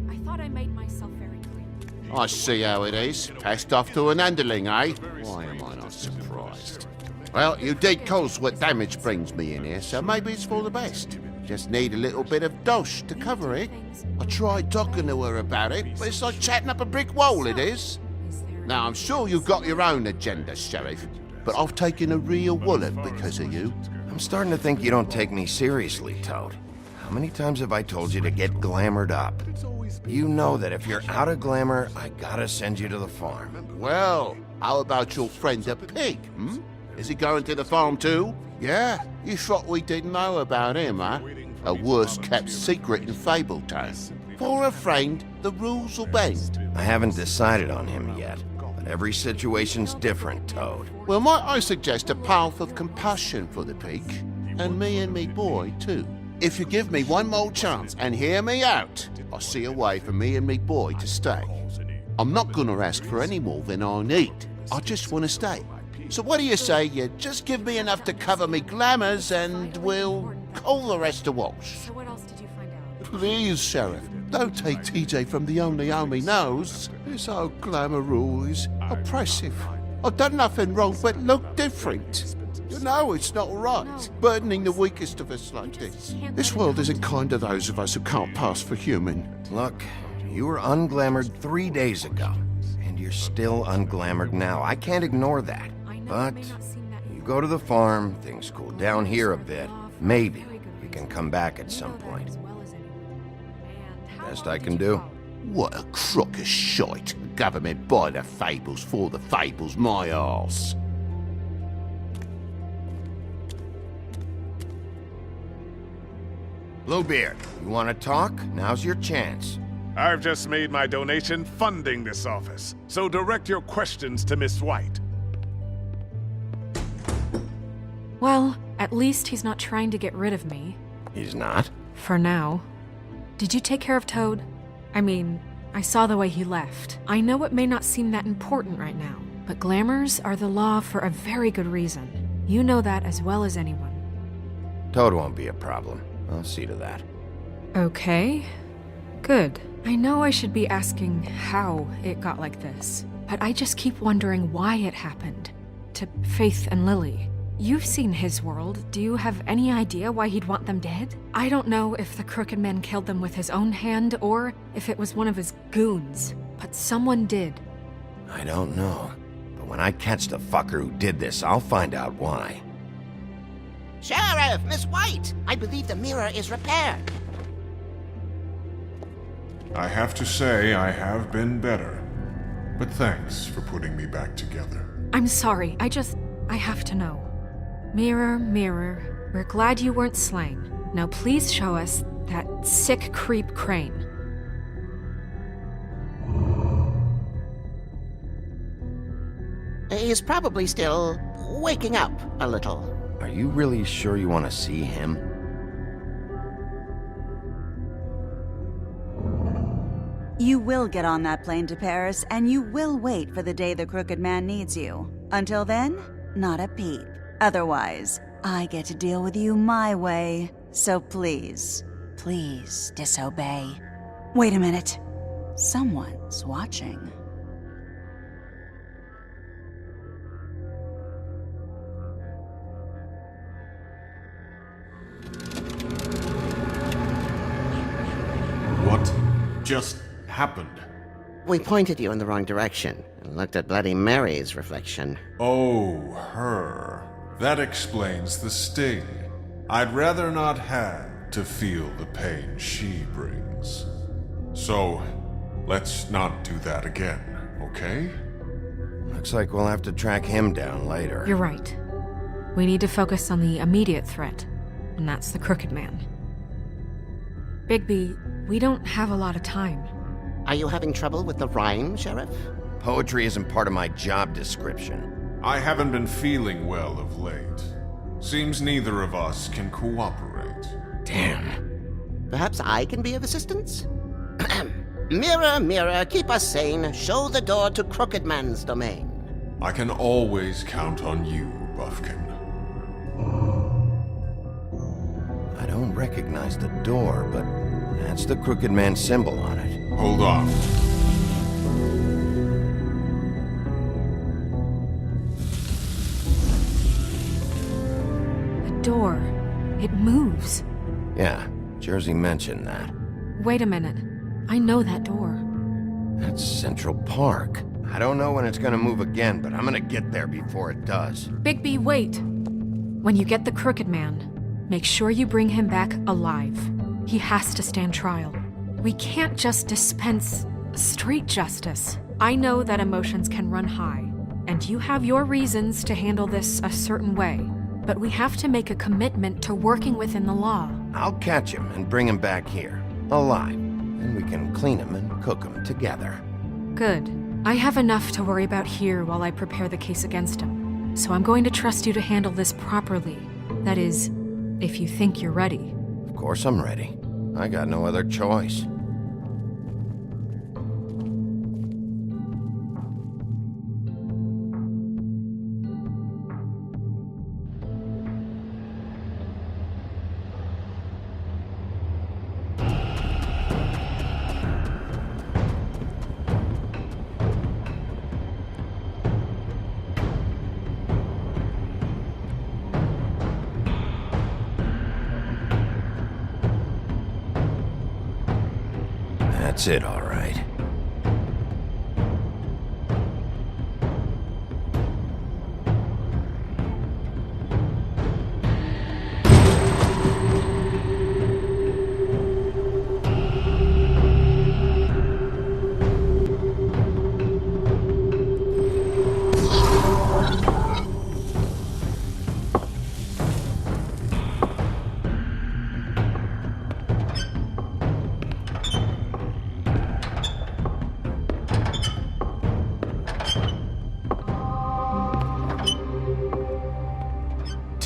I thought I made myself very clear. I see how it is. Passed off to an underling, eh? Why am I not surprised? Well, you did cause what damage brings me in here, so maybe it's for the best. Just need a little bit of dosh to cover it. I tried talking to her about it, but it's like chatting up a brick wall, it is. Now, I'm sure you've got your own agenda, Sheriff, but I've taken a real wallet because of you. I'm starting to think you don't take me seriously, Toad. How many times have I told you to get glamored up? You know that if you're out of glamour, I gotta send you to the farm. Well, how about your friend the pig, hmm? Is he going to the farm too? Yeah? You thought we didn't know about him, huh? A worst-kept secret in Fabletown. For a friend, the rules will bend. I haven't decided on him yet, but every situation's different, Toad. Well, might I suggest a path of compassion for the pig? And me boy, too. If you give me one more chance and hear me out, I'll see a way for me and me boy to stay. I'm not gonna ask for any more than I need. I just want to stay. So what do you say you just give me enough to cover me glamours and we'll call the rest a wash? So what else did you find out? Please, Sheriff, don't take TJ from the only home he knows. This old glamour rule is oppressive. I've done nothing wrong but look different. You know it's not right, burdening the weakest of us like this. This world isn't kind to those of us who can't pass for human. Look, you were unglamoured 3 days ago, and you're still unglamoured now. I can't ignore that. But you go to the farm, things cool down here a bit. Maybe you can come back at some point. Best I can do. What a crock of shite. The government buy the Fables for the Fables, my arse. Bluebeard, you want to talk? Now's your chance. I've just made my donation funding this office, so direct your questions to Miss White. Well, at least he's not trying to get rid of me. He's not? For now. Did you take care of Toad? I mean, I saw the way he left. I know it may not seem that important right now, but glamours are the law for a very good reason. You know that as well as anyone. Toad won't be a problem. I'll see to that. Okay. Good. I know I should be asking how it got like this, but I just keep wondering why it happened. To Faith and Lily. You've seen his world. Do you have any idea why he'd want them dead? I don't know if the Crooked Man killed them with his own hand or if it was one of his goons, but someone did. I don't know. But when I catch the fucker who did this, I'll find out why. Sheriff, Miss White! I believe the mirror is repaired. I have to say I have been better. But thanks for putting me back together. I'm sorry, I have to know. Mirror, mirror, we're glad you weren't slain. Now please show us that sick creep Crane. He's probably still waking up a little. Are you really sure you want to see him? You will get on that plane to Paris, and you will wait for the day the Crooked Man needs you. Until then, not a peep. Otherwise, I get to deal with you my way. So please, please disobey. Wait a minute. Someone's watching. What just happened? We pointed you in the wrong direction and looked at Bloody Mary's reflection. Oh, her. That explains the sting. I'd rather not have to feel the pain she brings. So, let's not do that again, okay? Looks like we'll have to track him down later. You're right. We need to focus on the immediate threat, and that's the Crooked Man. Bigby, we don't have a lot of time. Are you having trouble with the rhyme, Sheriff? Poetry isn't part of my job description. I haven't been feeling well of late. Seems neither of us can cooperate. Damn. Perhaps I can be of assistance? Mirror, mirror, keep us sane. Show the door to Crooked Man's domain. I can always count on you, Buffkin. I don't recognize the door, but that's the Crooked Man symbol on it. Hold on. The door. It moves. Yeah, Jersey mentioned that. Wait a minute. I know that door. That's Central Park. I don't know when it's gonna move again, but I'm gonna get there before it does. Bigby, wait! When you get the Crooked Man, make sure you bring him back alive. He has to stand trial. We can't just dispense street justice. I know that emotions can run high, and you have your reasons to handle this a certain way, but we have to make a commitment to working within the law. I'll catch him and bring him back here, alive, and we can clean him and cook him together. Good. I have enough to worry about here while I prepare the case against him, so I'm going to trust you to handle this properly. That is, if you think you're ready. Of course I'm ready. I got no other choice. That's it, all right.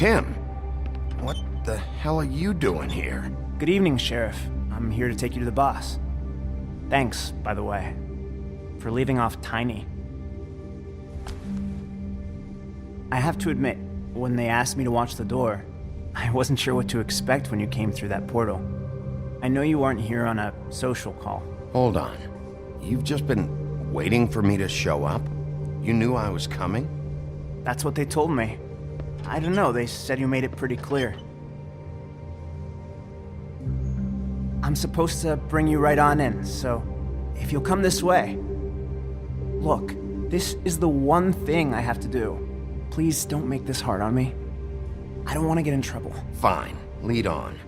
Tim, what the hell are you doing here? Good evening, Sheriff. I'm here to take you to the boss. Thanks, by the way, for leaving off Tiny. I have to admit, when they asked me to watch the door, I wasn't sure what to expect when you came through that portal. I know you aren't here on a social call. Hold on. You've just been waiting for me to show up? You knew I was coming? That's what they told me. I don't know, they said you made it pretty clear. I'm supposed to bring you right on in, so if you'll come this way. Look, this is the one thing I have to do. Please don't make this hard on me. I don't want to get in trouble. Fine, lead on.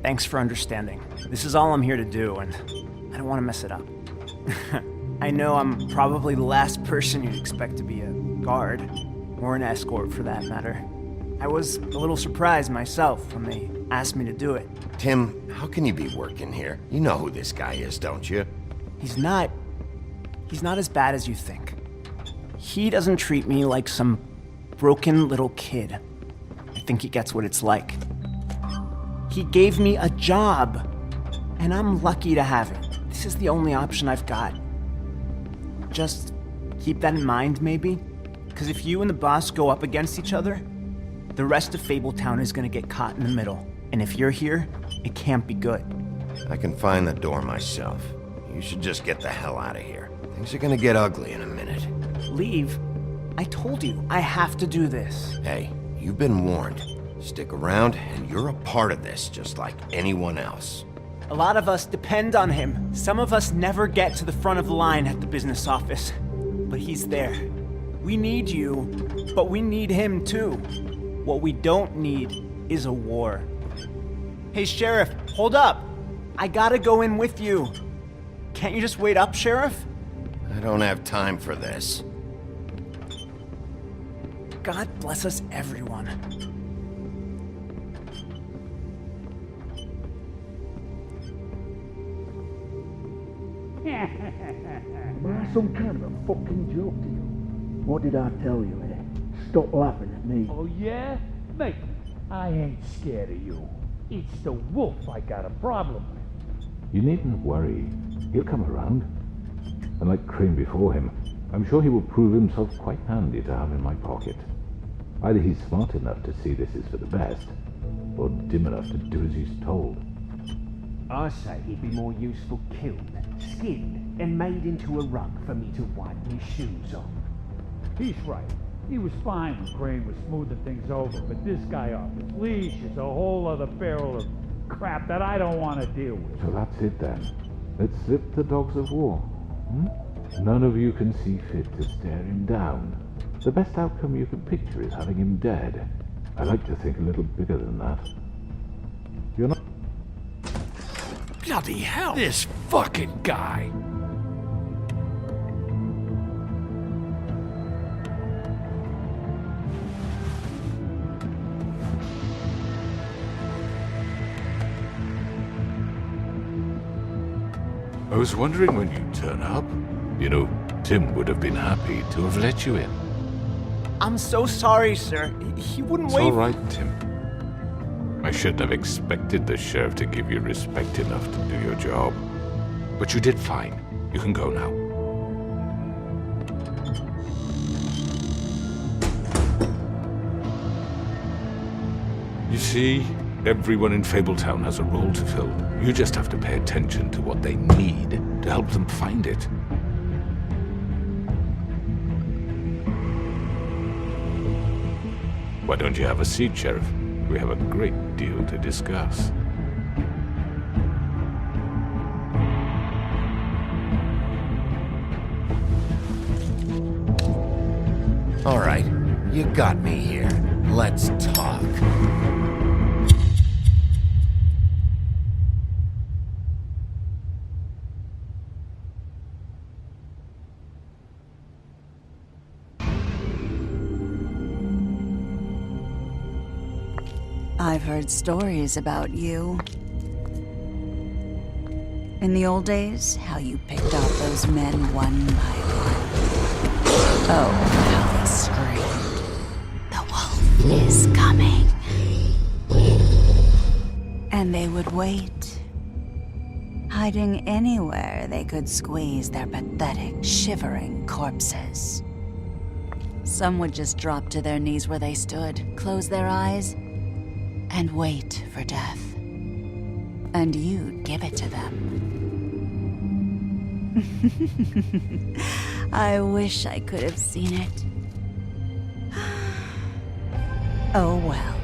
Thanks for understanding. This is all I'm here to do, and I don't want to mess it up. I know I'm probably the last person you'd expect to be a guard, or an escort for that matter. I was a little surprised myself when they asked me to do it. Tim, how can you be working here? You know who this guy is, don't you? He's not as bad as you think. He doesn't treat me like some broken little kid. I think he gets what it's like. He gave me a job, and I'm lucky to have it. This is the only option I've got. Just keep that in mind, maybe? Because if you and the boss go up against each other, the rest of Fabletown is gonna get caught in the middle. And if you're here, it can't be good. I can find the door myself. You should just get the hell out of here. Things are gonna get ugly in a minute. Leave? I told you, I have to do this. Hey, you've been warned. Stick around, and you're a part of this, just like anyone else. A lot of us depend on him. Some of us never get to the front of the line at the business office. But he's there. We need you, but we need him too. What we don't need is a war. Hey, Sheriff, hold up. I gotta go in with you. Can't you just wait up, Sheriff? I don't have time for this. God bless us, everyone. Am I some kind of a fucking joke to you? What did I tell you, eh? Stop laughing at me. Oh, yeah? Mate, I ain't scared of you. It's the wolf I got a problem with. You needn't worry. He'll come around. And like Crane before him, I'm sure he will prove himself quite handy to have in my pocket. Either he's smart enough to see this is for the best, or dim enough to do as he's told. I say he'd be more useful killed, skinned, and made into a rug for me to wipe my shoes on. He's right. He was fine when Crane was smoothing things over, but this guy off his leash is a whole other barrel of crap that I don't want to deal with. So that's it then. Let's slip the dogs of war. None of you can see fit to stare him down. The best outcome you can picture is having him dead. I like to think a little bigger than that. You're not... Bloody hell! This fucking guy! I was wondering when you'd turn up. You know, Tim would have been happy to have let you in. I'm so sorry, sir. He wouldn't wait. It's all right, Tim. I shouldn't have expected the sheriff to give you respect enough to do your job. But you did fine. You can go now. You see, everyone in Fabletown has a role to fill. You just have to pay attention to what they need to help them find it. Why don't you have a seat, Sheriff? We have a great deal to discuss. All right, you got me here. Let's talk. I've heard stories about you. In the old days, how you picked off those men one by one. Oh, how they screamed. The wolf is coming. And they would wait, hiding anywhere they could squeeze their pathetic, shivering corpses. Some would just drop to their knees where they stood, close their eyes, and wait for death. And you'd give it to them. I wish I could have seen it. Oh well.